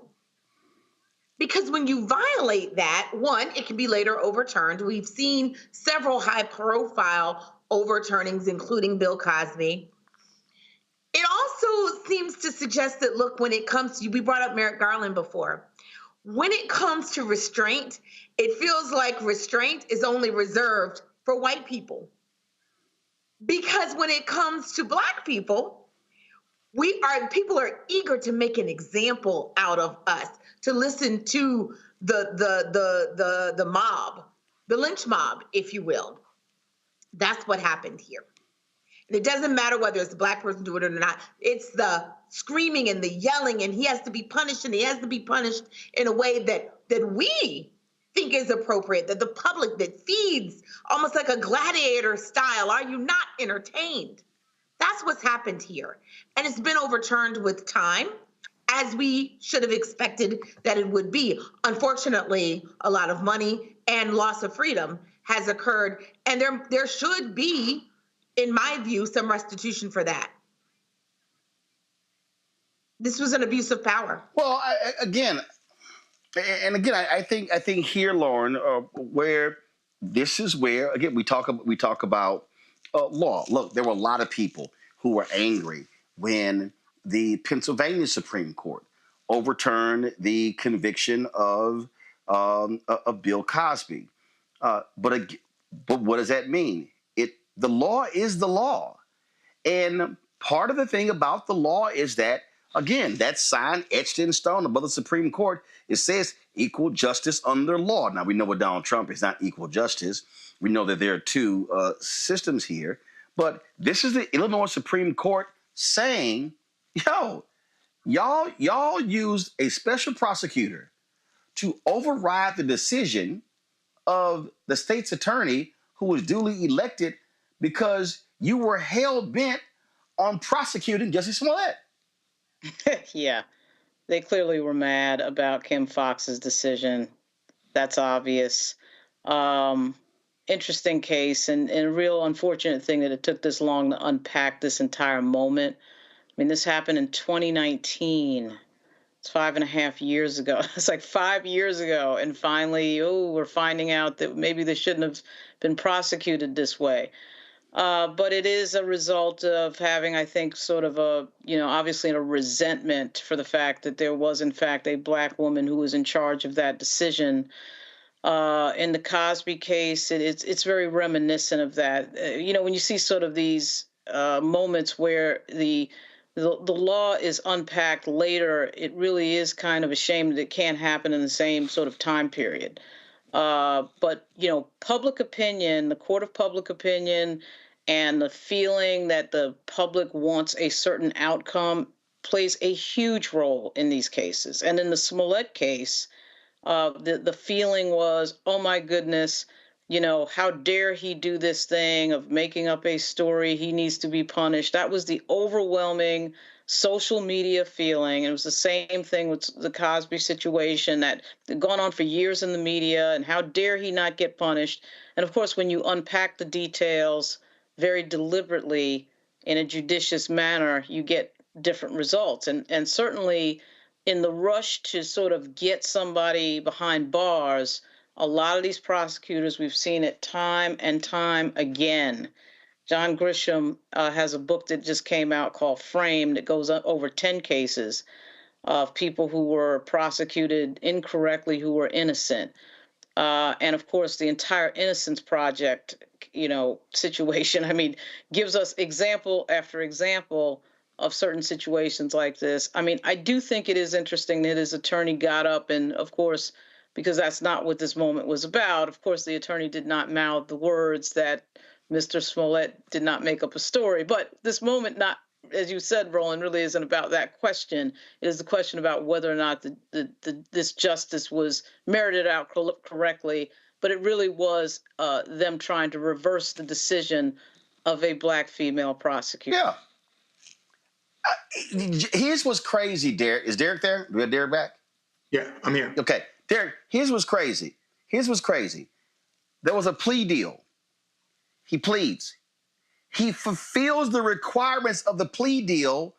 Because when you violate that, one, it can be later overturned. We've seen several high-profile overturnings, including Bill Cosby. It also seems to suggest that, look, when it comes to, we brought up Merrick Garland before, when it comes to restraint, it feels like restraint is only reserved for white people. Because when it comes to Black people, people are eager to make an example out of us, to listen to the mob, the lynch mob, if you will. That's what happened here. And it doesn't matter whether it's a Black person doing it or not. It's the screaming and the yelling, and he has to be punished, and he has to be punished in a way that we think is appropriate, that the public, that feeds almost like a gladiator style. Are you not entertained? That's what's happened here. And it's been overturned with time, as we should have expected that it would be. Unfortunately, a lot of money and loss of freedom has occurred, and there should be, in my view, some restitution for that. This was an abuse of power. Well, I think here, Lauren, where this is where, again, we talk about law. Look, there were a lot of people who were angry when the Pennsylvania Supreme Court overturned the conviction of Bill Cosby. But what does that mean? The law is the law. And part of the thing about the law is that, again, that sign etched in stone above the Supreme Court, it says equal justice under law. Now, we know with Donald Trump, it's not equal justice. We know that there are two systems here. But this is the Illinois Supreme Court saying, y'all used a special prosecutor to override the decision of the state's attorney who was duly elected because you were hell-bent on prosecuting Jussie Smollett. Yeah, they clearly were mad about Kim Foxx's decision. That's obvious. Interesting case, and a real unfortunate thing that it took this long to unpack this entire moment. I mean, this happened in 2019. It's 5.5 years ago. It's like 5 years ago, and finally, we're finding out that maybe they shouldn't have been prosecuted this way. But it is a result of having, I think, sort of obviously a resentment for the fact that there was, in fact, a Black woman who was in charge of that decision. In the Cosby case, it's very reminiscent of that. When you see sort of these moments where the law is unpacked later, it really is kind of a shame that it can't happen in the same sort of time period. But public opinion, the court of public opinion, and the feeling that the public wants a certain outcome plays a huge role in these cases. And in the Smollett case, the feeling was, oh my goodness, how dare he do this thing of making up a story? He needs to be punished. That was the overwhelming social media feeling. It was the same thing with the Cosby situation that had gone on for years in the media, and how dare he not get punished? And of course, when you unpack the details very deliberately in a judicious manner, you get different results. And certainly in the rush to sort of get somebody behind bars, a lot of these prosecutors, we've seen it time and time again. John Grisham has a book that just came out called Framed that goes over 10 cases of people who were prosecuted incorrectly, who were innocent. And of course, the entire Innocence Project, situation, gives us example after example of certain situations like this. I do think it is interesting that his attorney got up and, of course, because that's not what this moment was about. Of course, the attorney did not mouth the words that Mr. Smollett did not make up a story. But this moment, not, as you said, Roland, really isn't about that question. It is the question about whether or not this justice was merited out correctly. But it really was them trying to reverse the decision of a Black female prosecutor. Yeah. Here's what's crazy, Derek. Is Derek there? Do we have Derek back? Yeah, I'm here. Okay. Derek, here's what's crazy. There was a plea deal. He pleads. He fulfills the requirements of the plea deal,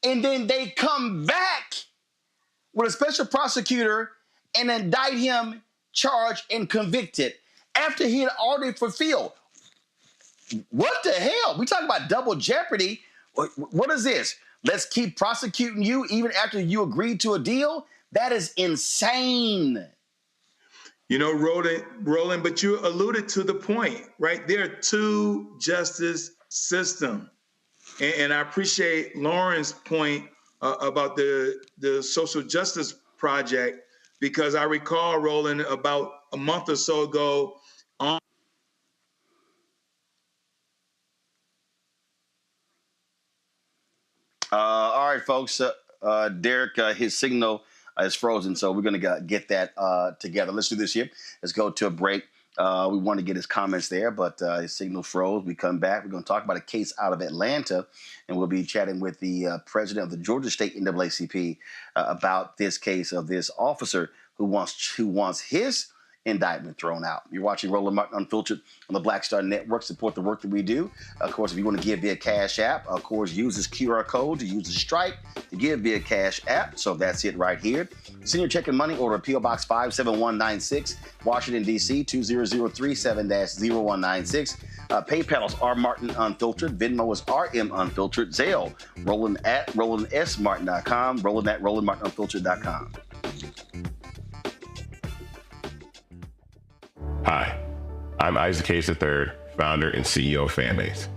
and then they come back with a special prosecutor and indict him, charged, and convicted after he had already fulfilled. What the hell? We talking about double jeopardy. What is this? Let's keep prosecuting you even after you agreed to a deal? That is insane. You know, Roland, but you alluded to the point, right? There are two justice systems. And I appreciate Lauren's point about the social justice project, because I recall, Roland, about a month or so ago, all right, folks. Derek, his signal is frozen, so we're going to get that together. Let's do this here. Let's go to a break. We want to get his comments there, but his signal froze. We come back. We're going to talk about a case out of Atlanta, and we'll be chatting with the president of the Georgia State NAACP about this case of this officer who wants his indictment thrown out. You're watching Roland Martin Unfiltered on the Black Star Network. Support the work that we do. Of course, if you want to give via Cash App, of course, use this QR code to use the Stripe to give via Cash App. So that's it right here. Send your check and money order to P.O. Box 57196, Washington, D.C. 20037-0196. PayPal is R Martin Unfiltered. Venmo is RM Unfiltered. Zelle, Roland at RolandSMartin.com. Roland at RolandMartinUnfiltered.com. Hi, I'm Isaac Hayes III, founder and CEO of Fanbase.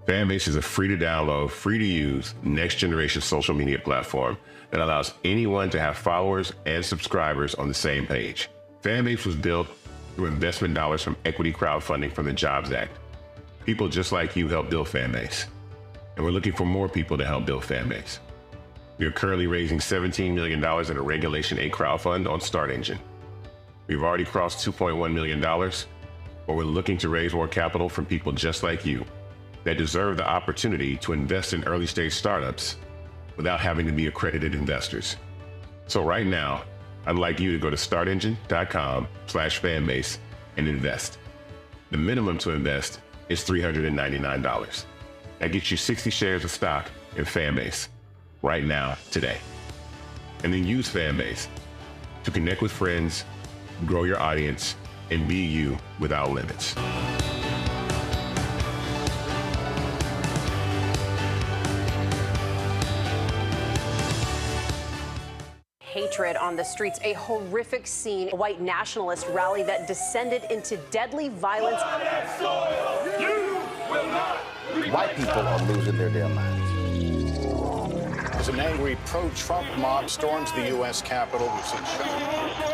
Fanbase is a free-to-download, free-to-use, next-generation social media platform that allows anyone to have followers and subscribers on the same page. Fanbase was built through investment dollars from equity crowdfunding from the Jobs Act. People just like you help build Fanbase, and we're looking for more people to help build Fanbase. We are currently raising $17 million in a Regulation A crowdfund on Start Engine. We've already crossed $2.1 million, but we're looking to raise more capital from people just like you that deserve the opportunity to invest in early-stage startups without having to be accredited investors. So right now, I'd like you to go to startengine.com/fanbase and invest. The minimum to invest is $399. That gets you 60 shares of stock in Fanbase right now, today. And then use Fanbase to connect with friends, grow your audience, and be you without limits. Hatred on the streets, a horrific scene, a white nationalist rally that descended into deadly violence. White people are losing their damn minds. As an angry pro-Trump mob storms the U.S. Capitol, we've seen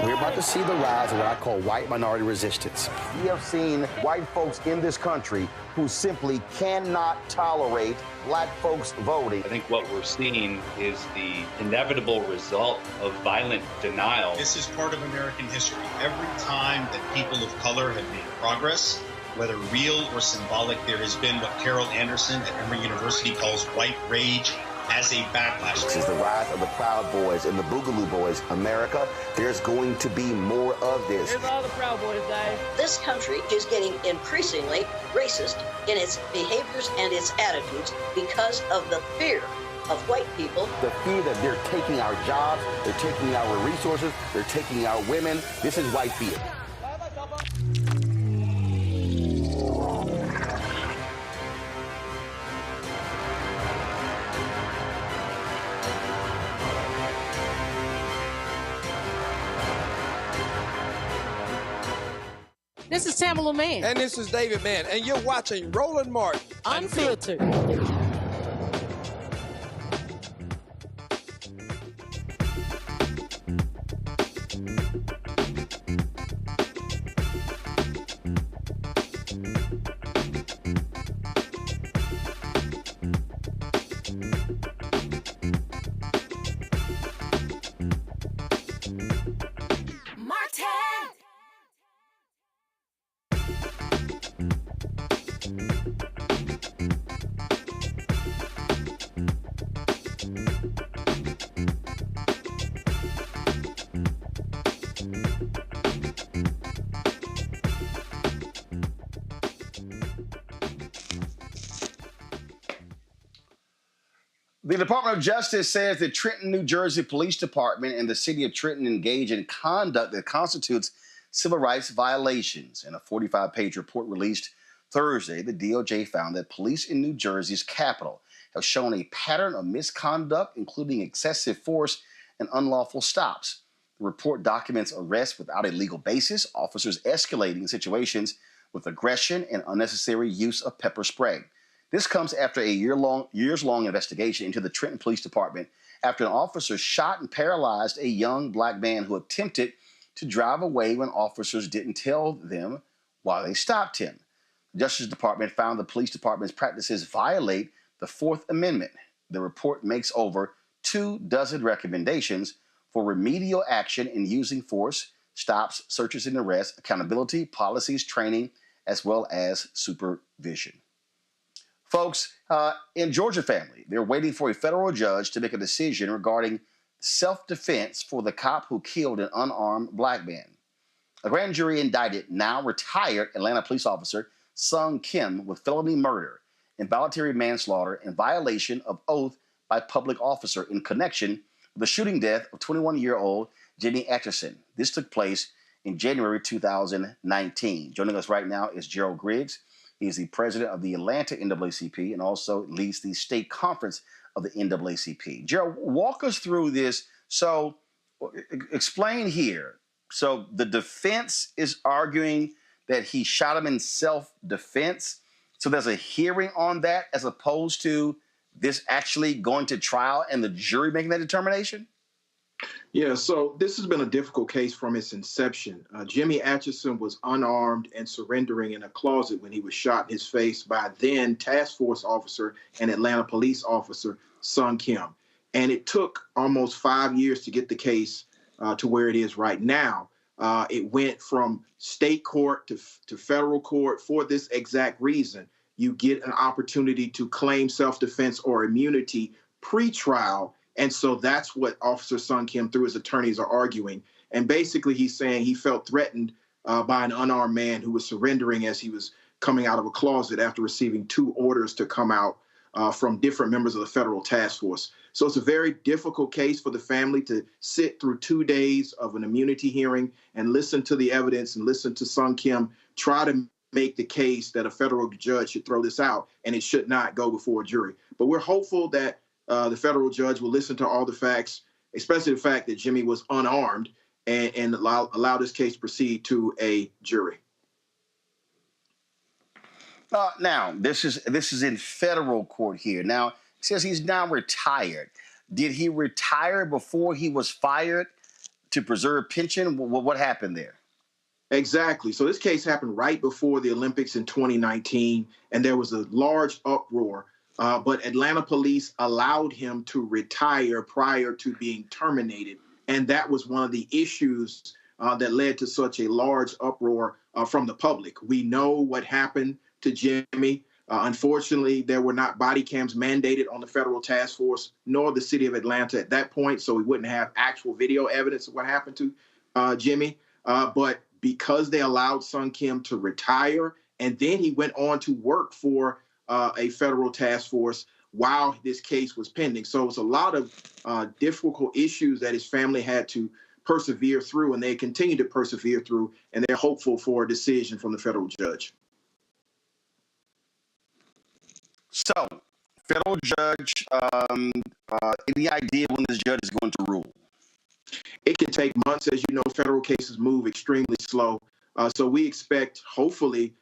We're about to see the rise of what I call white minority resistance. We have seen white folks in this country who simply cannot tolerate black folks voting. I think what we're seeing is the inevitable result of violent denial. This is part of American history. Every time that people of color have made progress, whether real or symbolic, there has been what Carol Anderson at Emory University calls white rage as a backlash. This is the rise of the Proud Boys and the Boogaloo Boys. America, there's going to be more of this. Here's all the Proud Boys, Dave. This country is getting increasingly racist in its behaviors and its attitudes because of the fear of white people. The fear that they're taking our jobs, they're taking our resources, they're taking our women. This is white fear. This is Tamala Mann. And this is David Mann. And you're watching Roland Martin Unfiltered. Martin! The Department of Justice says the Trenton, New Jersey Police Department and the city of Trenton engage in conduct that constitutes civil rights violations. In a 45-page report released Thursday, the DOJ found that police in New Jersey's capital have shown a pattern of misconduct, including excessive force and unlawful stops. The report documents arrests without a legal basis, officers escalating situations with aggression and unnecessary use of pepper spray. This comes after a years-long investigation into the Trenton Police Department after an officer shot and paralyzed a young black man who attempted to drive away when officers didn't tell them why they stopped him. The Justice Department found the police department's practices violate the Fourth Amendment. The report makes over 24 recommendations for remedial action in using force, stops, searches and arrests, accountability, policies, training, as well as supervision. Folks, in Georgia family, they're waiting for a federal judge to make a decision regarding self-defense for the cop who killed an unarmed black man. A grand jury indicted now retired Atlanta police officer Sung Kim with felony murder, involuntary manslaughter, and violation of oath by public officer in connection with the shooting death of 21-year-old Janai Nelson. This took place in January 2019. Joining us right now is Gerald Griggs. He is the president of the Atlanta NAACP and also leads the state conference of the NAACP. Gerald, walk us through this. So explain here. So the defense is arguing that he shot him in self-defense. So there's a hearing on that as opposed to this actually going to trial and the jury making that determination? Yeah, so this has been a difficult case from its inception. Jimmy Atchison was unarmed and surrendering in a closet when he was shot in his face by then task force officer and Atlanta police officer Sung Kim. And it took almost 5 years to get the case to where it is right now. It went from state court to federal court for this exact reason. You get an opportunity to claim self-defense or immunity pre-trial. And so that's what Officer Sung Kim, through his attorneys, are arguing. And basically, he's saying he felt threatened by an unarmed man who was surrendering as he was coming out of a closet after receiving 2 orders to come out from different members of the federal task force. So it's a very difficult case for the family to sit through 2 days of an immunity hearing and listen to the evidence and listen to Sung Kim try to make the case that a federal judge should throw this out and it should not go before a jury. But we're hopeful that the federal judge will listen to all the facts, especially the fact that Jimmy was unarmed, and allow this case to proceed to a jury. Now, this is in federal court here. Now, it says he's now retired. Did he retire before he was fired to preserve pension? What happened there? Exactly. So this case happened right before the Olympics in 2019, and there was a large uproar. But Atlanta police allowed him to retire prior to being terminated. And that was one of the issues that led to such a large uproar from the public. We know what happened to Jimmy. Unfortunately, there were not body cams mandated on the federal task force, nor the city of Atlanta at that point. So we wouldn't have actual video evidence of what happened to Jimmy. But because they allowed Sung Kim to retire, and then he went on to work for a federal task force while this case was pending. So it was a lot of difficult issues that his family had to persevere through, and they continue to persevere through, and they're hopeful for a decision from the federal judge. So, federal judge, any idea when this judge is going to rule? It can take months. As you know, federal cases move extremely slow. So we expect, hopefully,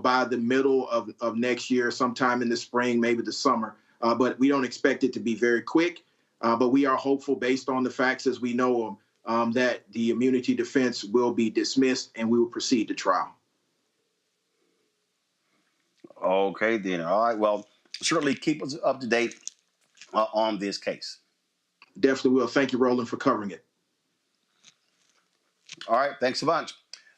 by the middle of next year, sometime in the spring, maybe the summer. But we don't expect it to be very quick. But we are hopeful, based on the facts as we know them, that the immunity defense will be dismissed and we will proceed to trial. Okay, then. All right. Well, certainly keep us up to date on this case. Definitely will. Thank you, Roland, for covering it. All right, thanks a bunch.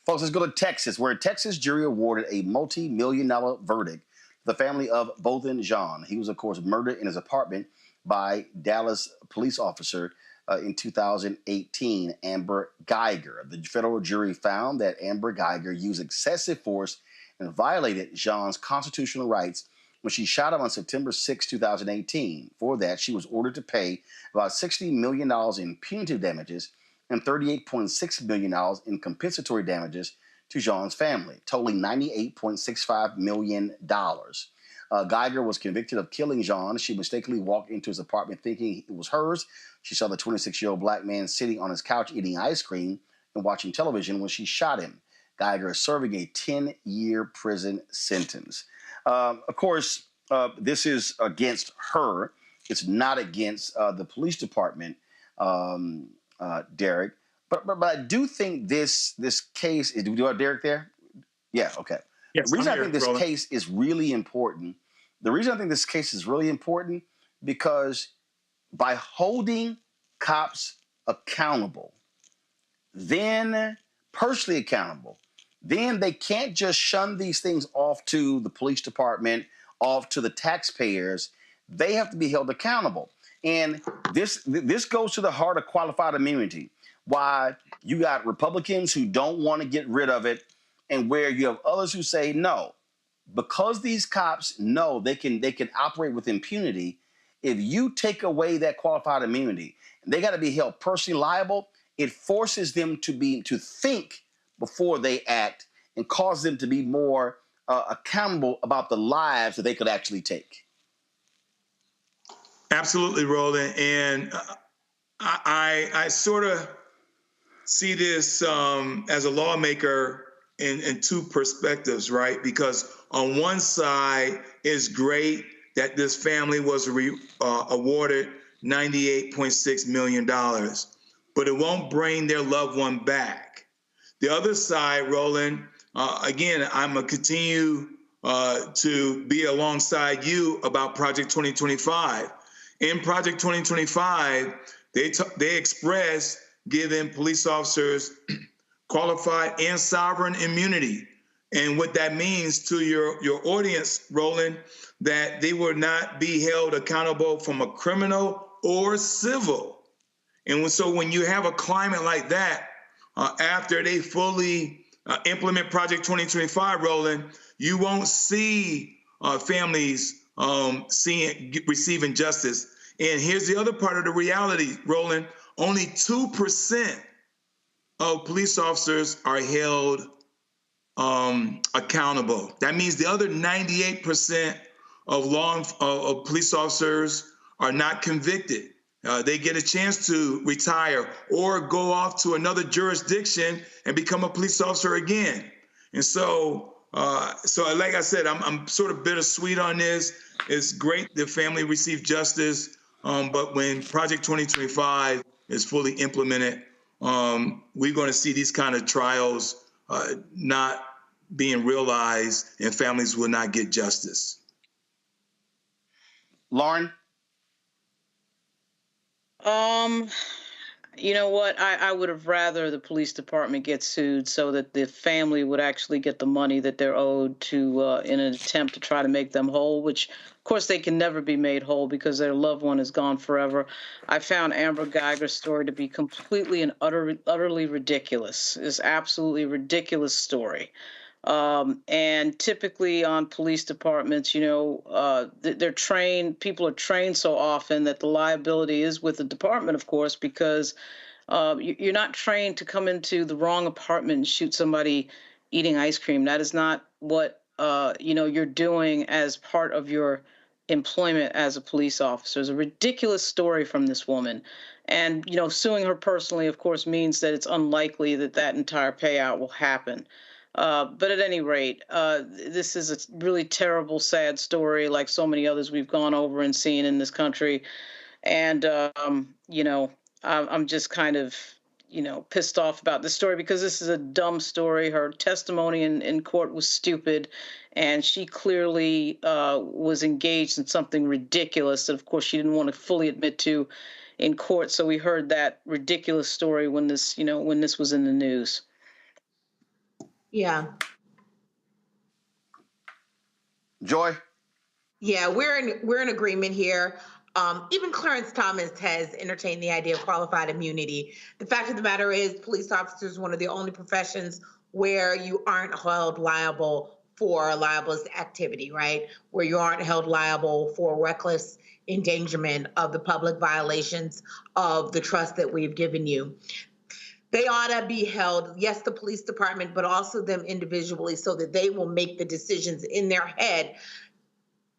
Folks, let's go to Texas, where a Texas jury awarded a multi-million-dollar verdict to the family of Botham Jean. He was, of course, murdered in his apartment by Dallas police officer in 2018, Amber Geiger. The federal jury found that Amber Geiger used excessive force and violated Jean's constitutional rights when she shot him on September 6, 2018. For that, she was ordered to pay about $60 million in punitive damages and $38.6 million in compensatory damages to Jean's family, totaling $98.65 million. Geiger was convicted of killing Jean. She mistakenly walked into his apartment thinking it was hers. She saw the 26-year-old black man sitting on his couch eating ice cream and watching television when she shot him. Geiger is serving a 10-year prison sentence. Of course, this is against her. It's not against the police department, Derek. But I do think this case is. Do we have Derek there? Yeah. Okay. Yes, The reason I'm I think here, this Roland. case is really important. The reason I think this case is really important because by holding cops accountable, then personally accountable, then they can't just shun these things off to the police department, off to the taxpayers. They have to be held accountable. And this goes to the heart of qualified immunity. Why you got Republicans who don't want to get rid of it, and where you have others who say no, because these cops know they can operate with impunity. If you take away that qualified immunity, and they got to be held personally liable, it forces them to think before they act and causes them to be more accountable about the lives that they could actually take. Absolutely, Roland. And I sort of see this as a lawmaker in two perspectives, right? Because on one side, it's great that this family was awarded $98.6 million, but it won't bring their loved one back. The other side, Roland, again, I'm going to continue to be alongside you about Project 2025. In Project 2025, they express giving police officers qualified and sovereign immunity. And what that means to your audience, Roland, that they will not be held accountable from a criminal or civil. And so when you have a climate like that, after they fully implement Project 2025, Roland, you won't see families receiving justice. And here's the other part of the reality, Roland. Only 2% of police officers are held accountable. That means the other 98% of police officers are not convicted. They get a chance to retire or go off to another jurisdiction and become a police officer again. And so like I said, I'm sort of bittersweet on this. It's great the family received justice, but when Project 2025 is fully implemented, we're going to see these kind of trials not being realized, and families will not get justice. Lauren? You know what? I would have rather the police department get sued so that the family would actually get the money that they're owed to in an attempt to try to make them whole, which, of course, they can never be made whole because their loved one is gone forever. I found Amber Geiger's story to be completely and utterly ridiculous. It's absolutely ridiculous story. And typically on police departments, you know, they're trained, people are trained so often that the liability is with the department, of course, because you're not trained to come into the wrong apartment and shoot somebody eating ice cream. That is not what, you know, you're doing as part of your employment as a police officer. It's a ridiculous story from this woman. And, you know, suing her personally, of course, means that it's unlikely that that entire payout will happen. But at any rate, this is a really terrible, sad story, like so many others we've gone over and seen in this country. And, you know, I'm just kind of, you know, pissed off about this story because this is a dumb story. Her testimony in court was stupid, and she clearly was engaged in something ridiculous that, of course, she didn't want to fully admit to in court. So we heard that ridiculous story when this was in the news. Yeah. Joy? Yeah, we're in agreement here. Even Clarence Thomas has entertained the idea of qualified immunity. The fact of the matter is, police officers are one of the only professions where you aren't held liable for libelous activity, right? Where you aren't held liable for reckless endangerment of the public, violations of the trust that we've given you. They ought to be held, yes, the police department, but also them individually, so that they will make the decisions in their head.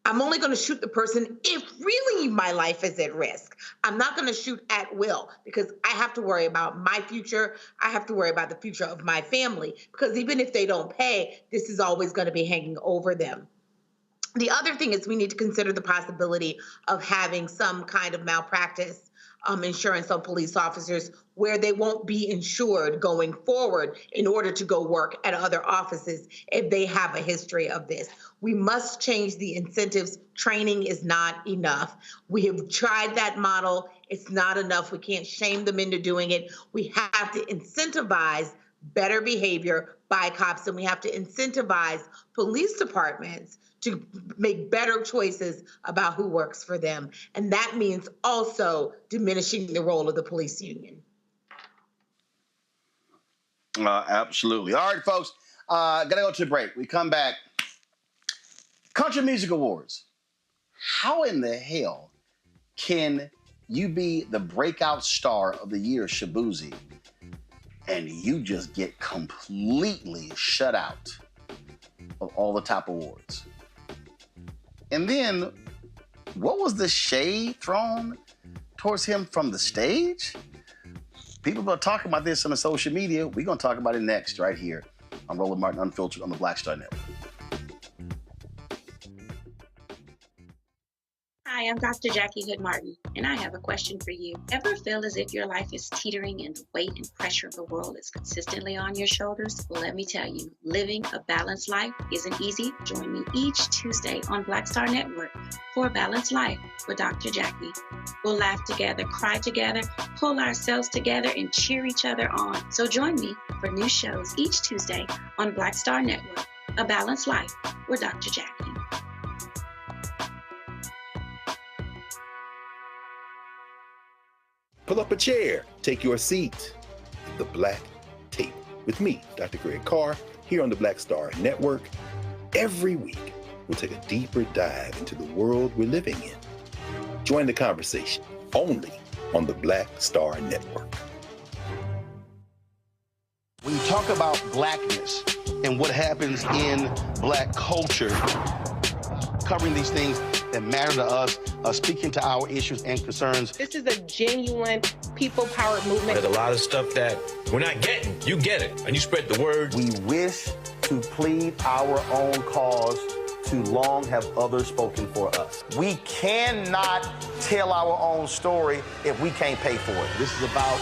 I'm only going to shoot the person if really my life is at risk. I'm not going to shoot at will, because I have to worry about my future. I have to worry about the future of my family, because even if they don't pay, this is always going to be hanging over them. The other thing is we need to consider the possibility of having some kind of malpractice insurance on police officers, where they won't be insured going forward in order to go work at other offices if they have a history of this. We must change the incentives. Training is not enough. We have tried that model. It's not enough. We can't shame them into doing it. We have to incentivize better behavior by cops, and we have to incentivize police departments to make better choices about who works for them. And that means also diminishing the role of the police union. Absolutely. All right, folks, gotta go to a break. We come back. Country Music Awards. How in the hell can you be the breakout star of the year, Shabuzi, and you just get completely shut out of all the top awards? And then, what was the shade thrown towards him from the stage? People are talking about this on the social media. We're going to talk about it next, right here on Roland Martin Unfiltered on the Black Star Network. Hi, I'm Dr. Jackie Hood Martin, and I have a question for you. Ever feel as if your life is teetering and the weight and pressure of the world is consistently on your shoulders? Well, let me tell you, living a balanced life isn't easy. Join me each Tuesday on Black Star Network for A Balanced Life with Dr. Jackie. We'll laugh together, cry together, pull ourselves together, and cheer each other on. So join me for new shows each Tuesday on Black Star Network, A Balanced Life with Dr. Jackie. Pull up a chair, take your seat. The Black Tape with me, Dr. Greg Carr, here on the Black Star Network. Every week, we'll take a deeper dive into the world we're living in. Join the conversation only on the Black Star Network. When you talk about blackness and what happens in black culture, covering these things that matter to us, speaking to our issues and concerns. This is a genuine people-powered movement. There's a lot of stuff that we're not getting. You get it, and you spread the word. We wish to plead our own cause, to long have others spoken for us. We cannot tell our own story if we can't pay for it. This is about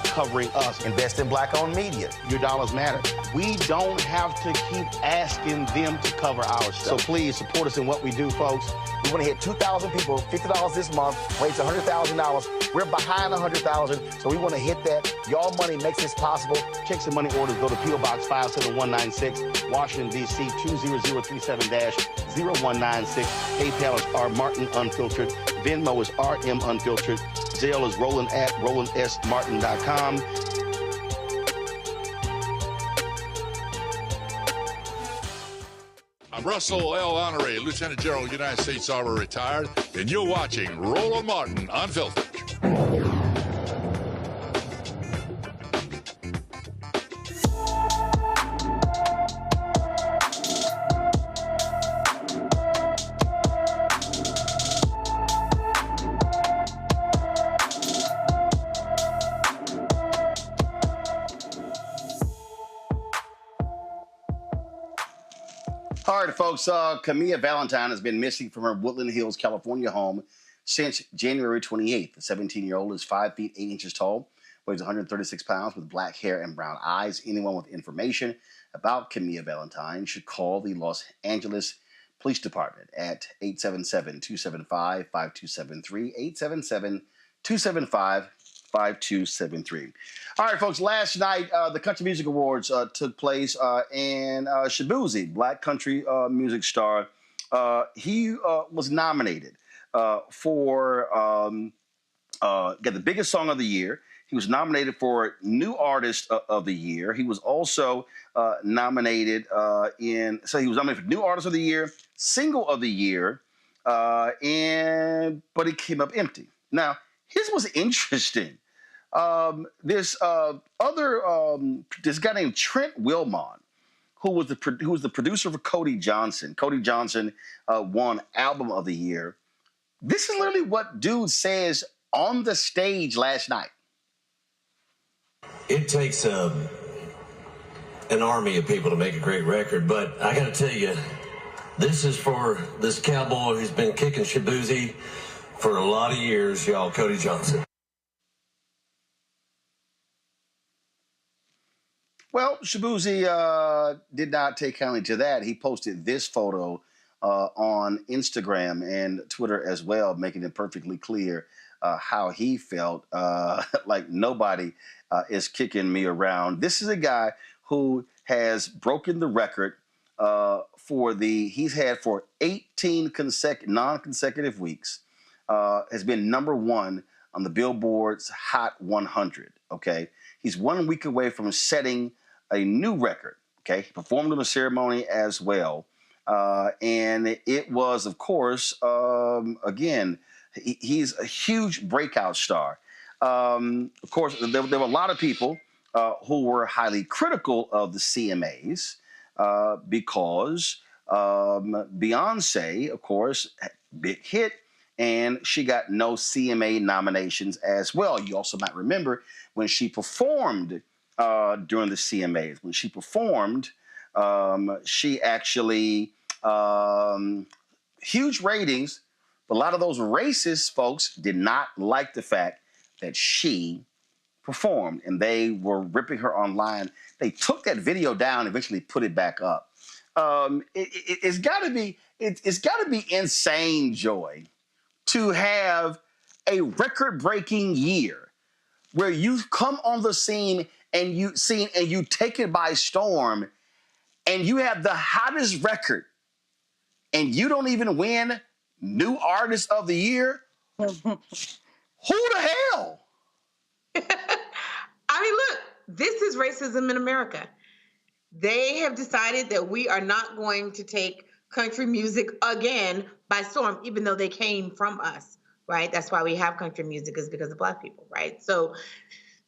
covering us. Invest in black-owned media. Your dollars matter. We don't have to keep asking them to cover our stuff. So please support us in what we do, folks. We want to hit 2,000 people, $50 this month, raise $100,000. We're behind $100,000, so we want to hit that. Y'all money makes this possible. Check some money orders. Go to P.O. Box 57196, Washington, D.C. 20037-0196. PayPal is R Martin Unfiltered. Venmo is RM Unfiltered. Zelle is Roland at RolandSMartin.com. I'm Russell L. Honoré, Lieutenant General, United States Army, retired, and you're watching Roland Martin Unfiltered. All right, folks, Camilla Valentine has been missing from her Woodland Hills, California home since January 28th. The 17-year-old is 5 feet 8 inches tall, weighs 136 pounds, with black hair and brown eyes. Anyone with information about Camilla Valentine should call the Los Angeles Police Department at 877-275-5273, 275-5273. All right, folks, last night, the Country Music Awards took place, and Shabuzi, Black country music star, he was nominated for got the biggest song of the year. He was nominated for New Artist of the Year. He was also nominated so he was nominated for New Artist of the Year, Single of the Year, but he came up empty. Now, his was interesting. This guy named Trent Wilmot, who was the producer for Cody Johnson. Cody Johnson won Album of the Year. This is literally what dude says on the stage last night. It takes an army of people to make a great record, but I got to tell you, this is for this cowboy who's been kicking Shabuzi for a lot of years, y'all, Cody Johnson. Well, Shabuzi did not take kindly to that. He posted this photo on Instagram and Twitter as well, making it perfectly clear how he felt, like nobody is kicking me around. This is a guy who has broken the record he's had for 18 non-consecutive weeks, has been number one on the Billboard's Hot 100, okay? He's 1 week away from setting a new record, okay? He performed in the ceremony as well. And it was, of course, again, he's a huge breakout star. Of course, there were a lot of people who were highly critical of the CMAs because Beyonce, of course, big hit, and she got no CMA nominations as well. You also might remember when she performed during the CMAs. When she performed, she actually, huge ratings, but a lot of those racist folks did not like the fact that she performed, and they were ripping her online. They took that video down and eventually put it back up. It's got to be insane, Joy, to have a record-breaking year where you come on the scene and you take it by storm, and you have the hottest record, and you don't even win New Artist of the Year. Who the hell? I mean, look, this is racism in America. They have decided that we are not going to take country music again by storm, even though they came from us, right? That's why we have country music, is because of Black people, right? So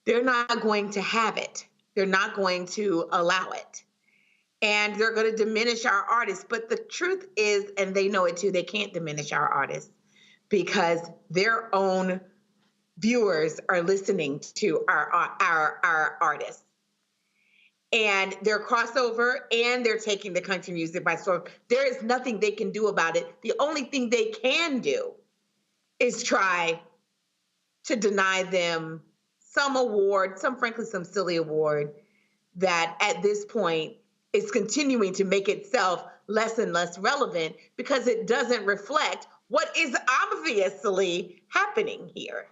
they're not going to have it. They're not going to allow it. And they're going to diminish our artists. But the truth is, and they know it too, they can't diminish our artists because their own viewers are listening to our artists. And they're crossover, and they're taking the country music by storm. There is nothing they can do about it. The only thing they can do is try to deny them some award, frankly, some silly award that at this point is continuing to make itself less and less relevant because it doesn't reflect what is obviously happening here.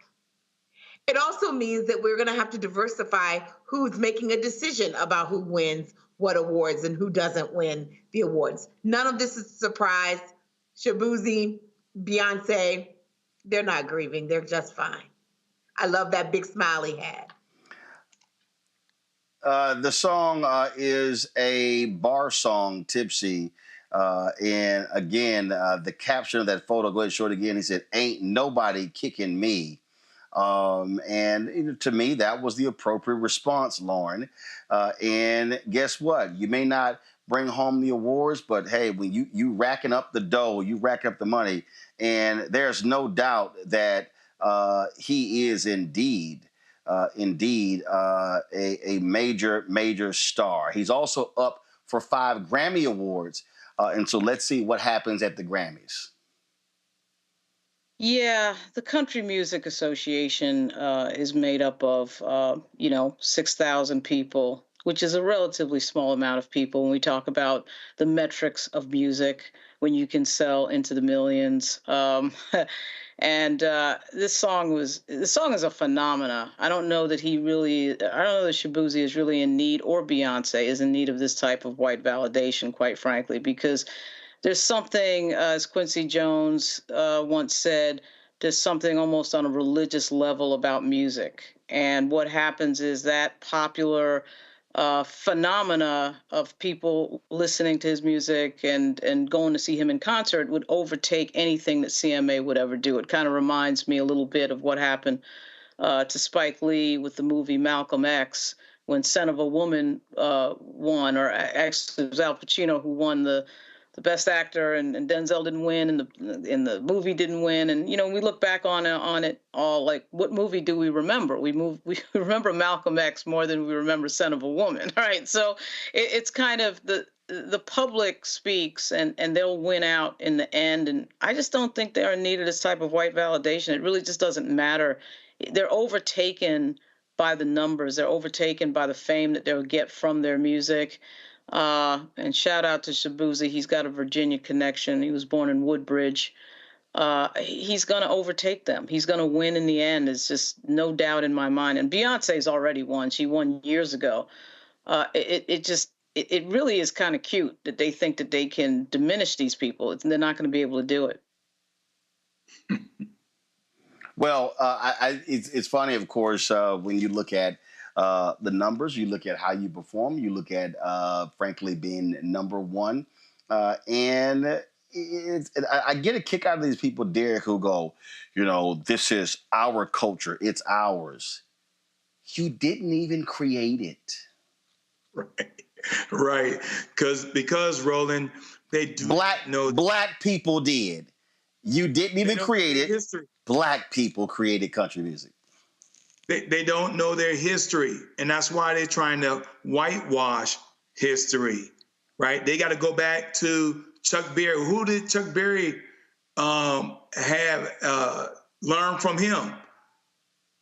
It also means that we're going to have to diversify who's making a decision about who wins what awards and who doesn't win the awards. None of this is a surprise. Shabuzi, Beyonce, they're not grieving. They're just fine. I love that big smile he had. The song is a bar song, Tipsy. And again, the caption of that photo, go ahead and show it again. He said, "Ain't nobody kicking me." And to me, that was the appropriate response, Lauren. And guess what? You may not bring home the awards, but hey, when you racking up the dough, you rack up the money, and there's no doubt that he is indeed a major star. He's also up for 5 Grammy Awards. And so let's see what happens at the Grammys. Yeah, the Country Music Association is made up of, 6,000 people. which is a relatively small amount of people when we talk about the metrics of music, when you can sell into the millions. And this song is a phenomena. I don't know that Shabuzi is really in need, or Beyonce is in need of this type of white validation, quite frankly, because there's something, as Quincy Jones once said, there's something almost on a religious level about music. And what happens is that popular phenomena of people listening to his music and going to see him in concert would overtake anything that CMA would ever do. It kind of reminds me a little bit of what happened to Spike Lee with the movie Malcolm X, when Son of a Woman won, or actually it was Al Pacino who won the Best Actor, and Denzel didn't win, and the movie didn't win. And we look back on it all like, what movie do we remember? We remember Malcolm X more than we remember Son of a Woman, right? So it's kind of the public speaks, and they'll win out in the end. And I just don't think they're in need of this type of white validation. It really just doesn't matter. They're overtaken by the numbers. They're overtaken by the fame that they'll get from their music. And shout out to Shabuzi. He's got a Virginia connection. He was born in Woodbridge. He's going to overtake them. He's going to win in the end. It's just no doubt in my mind. And Beyonce's already won. She won years ago. It really is kind of cute that they think that they can diminish these people. They're not going to be able to do it. Well, it's funny, of course, when you look at the numbers, you look at how you perform, you look at, frankly, being number one. And I get a kick out of these people, Derek, who go, this is our culture. It's ours. You didn't even create it. Right. Because Roland, they do know. Black people did. You didn't even create it. History. Black people created country music. They don't know their history, and that's why they're trying to whitewash history, right? They got to go back to Chuck Berry. Who did Chuck Berry have learned from him?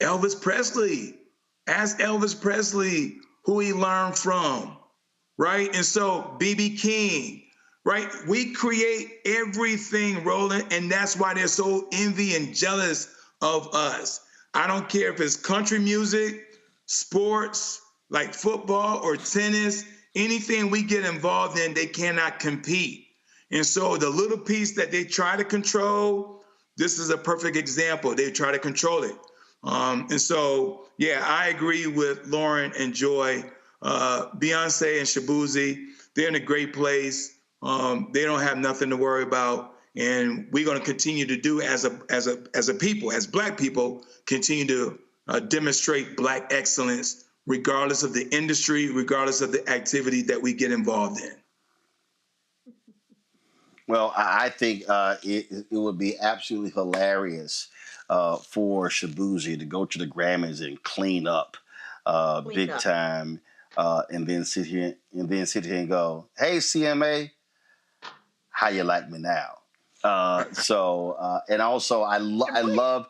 Elvis Presley. Ask Elvis Presley who he learned from, right? And so B.B. King, right? We create everything, Roland, and that's why they're so envy and jealous of us. I don't care if it's country music, sports, like football or tennis, anything we get involved in, they cannot compete. And so the little piece that they try to control, this is a perfect example. They try to control it. And so, yeah, I agree with Lauren and Joy. Beyonce and Shabuzi, they're in a great place. They don't have nothing to worry about. And we're going to continue to do as a people, as Black people, continue to demonstrate Black excellence, regardless of the industry, regardless of the activity that we get involved in. Well, I think it would be absolutely hilarious for Shabuzi to go to the Grammys and clean up big time, and then sit here and go, "Hey, CMA, how you like me now?" And also I love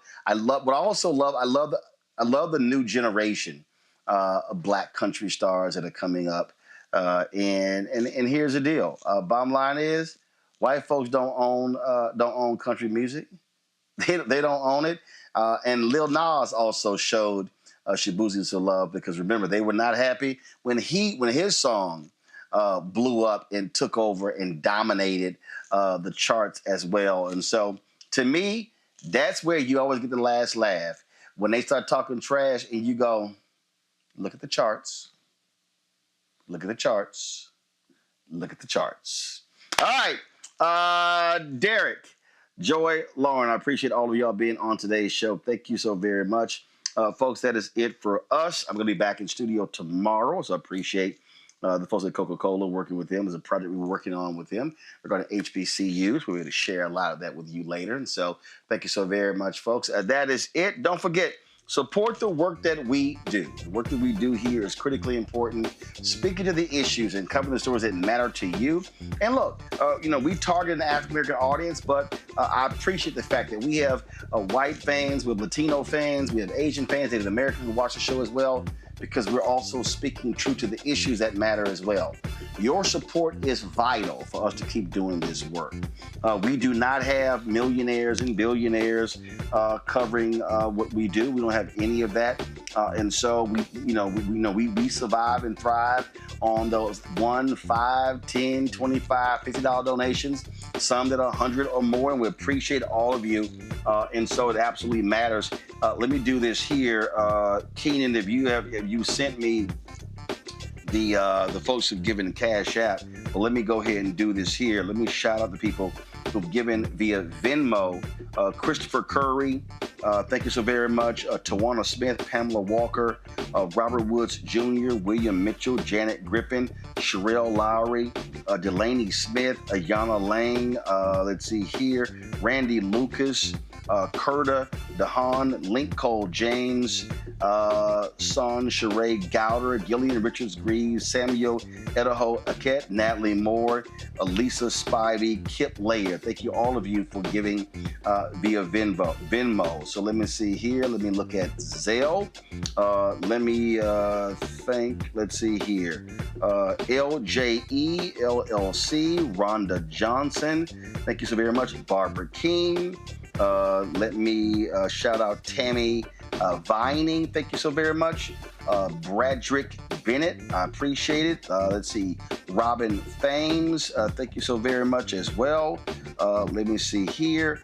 the new generation of Black country stars that are coming up. And here's the deal. Bottom line is, white folks don't own country music. They don't own it. And Lil Nas also showed Shabuzi some love, because remember, they were not happy when his song blew up and took over and dominated the charts as well. And so, to me, that's where you always get the last laugh, when they start talking trash and you go, look at the charts, look at the charts, look at the charts. All right, Derek, Joy, Lauren, I appreciate all of y'all being on today's show. Thank you so very much. Folks, that is it for us. I'm going to be back in studio tomorrow, so I appreciate the folks at Coca-Cola, working with them. There's a project we were working on with them regarding HBCUs. We're going to share a lot of that with you later. And so thank you so very much, folks. That is it. Don't forget, support the work that we do. The work that we do here is critically important, speaking to the issues and covering the stories that matter to you. And look, we target an African-American audience, but I appreciate the fact that we have white fans, we have Latino fans, we have Asian fans, Native Americans who watch the show as well. because we're also speaking true to the issues that matter as well. Your support is vital for us to keep doing this work. We do not have millionaires and billionaires covering what we do. We don't have any of that. And so we survive and thrive on those $1, $5, $10, $25, $50 donations, some that are 100 or more, and we appreciate all of you. And so it absolutely matters. Let me do this here. Keenan, if you sent me the folks who've given the Cash App, but let me go ahead and do this here. Let me shout out the people who've given via Venmo. Christopher Curry, thank you so very much. Tawana Smith, Pamela Walker, Robert Woods Jr., William Mitchell, Janet Griffin, Sherelle Lowry, Delaney Smith, Ayana Lang, let's see here, Randy Lucas, Curta DeHaan, Link Cole James, Son Sheree Gowder, Gillian Richards Greaves, Samuel Edaho Aket, Natalie Moore, Lisa Spivey, Kip Layer. Thank you, all of you, for giving via Venmo. So let me see here. Let me look at Zelle. Let me let's see here. LJE, LLC, Rhonda Johnson. Thank you so very much. Barbara King. Let me shout out Tammy Vining. Thank you so very much. Bradrick Bennett, I appreciate it. Let's see. Robin Fames, thank you so very much as well. Let me see here.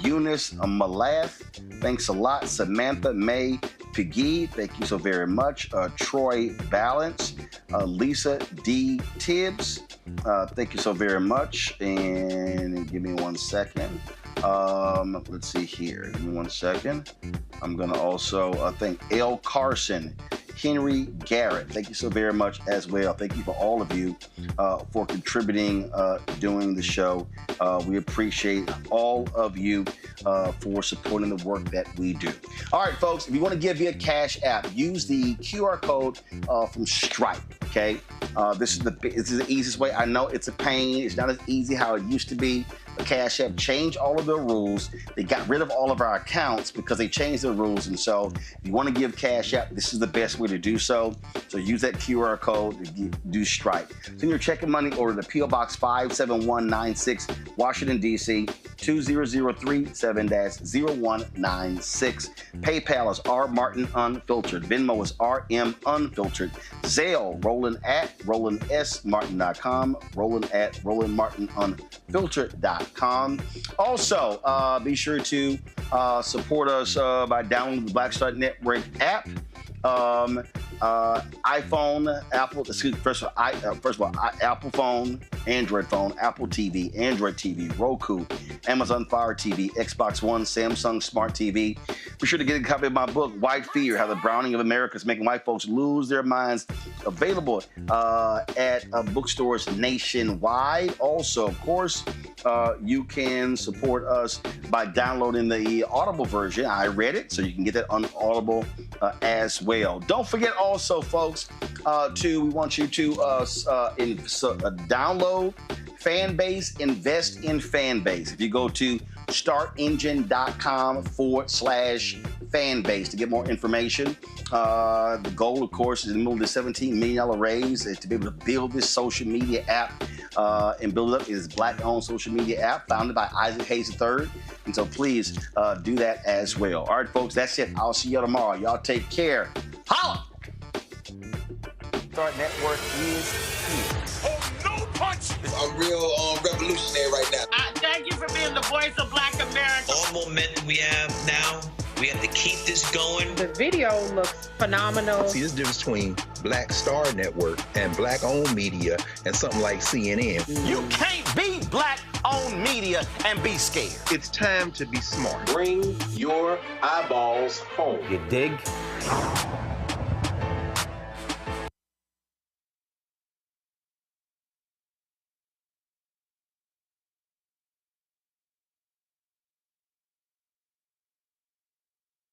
Eunice Malath, thanks a lot. Samantha May Piggy, thank you so very much. Troy Balance, Lisa D. Tibbs, thank you so very much. And give me 1 second. Let's see here. Give me 1 second. I'm going to also thank L. Carson, Henry Garrett. Thank you so very much as well. Thank you for all of you for contributing, doing the show. We appreciate all of you for supporting the work that we do. All right, folks, if you want to give via Cash App, use the QR code from Stripe, okay? This is the easiest way. I know it's a pain. It's not as easy how it used to be. Cash App changed all of their rules. They got rid of all of our accounts because they changed their rules. And so if you want to give Cash App, this is the best way to do so. So use that QR code to do Stripe. Send your checking money order to P.O. Box 57196, Washington, D.C. 20037-0196. PayPal is R Martin Unfiltered. Venmo is RM Unfiltered. Zelle, Roland@RolandSMartin.com. Roland@RolandMartinUnfiltered.com. Also, be sure to support us by downloading the Black Star Network app. iPhone, Apple, first of all, Apple phone, Android phone, Apple TV, Android TV, Roku, Amazon Fire TV, Xbox One, Samsung Smart TV. Be sure to get a copy of my book, White Fear, How the Browning of America is Making White Folks Lose Their Minds, available at bookstores nationwide. Also, of course, you can support us by downloading the Audible version. I read it, so you can get that on Audible as well. Don't forget also, folks, we want you to download Fanbase, invest in Fanbase. If you go to startengine.com/Fanbase to get more information. The goal, of course, is to move the $17 million raise to be able to build this social media app and build it up. It is Black-owned social media app founded by Isaac Hayes III. And so please do that as well. All right, folks, that's it. I'll see you tomorrow. Y'all take care. Holla! Start Network is here. Oh, no punch! I'm real revolutionary right now. Thank you for being the voice of Black America. All momentum we have now, we have to keep this going. The video looks phenomenal. See, there's a difference between Black Star Network and Black-owned media and something like CNN. You can't be Black-owned media and be scared. It's time to be smart. Bring your eyeballs home. You dig?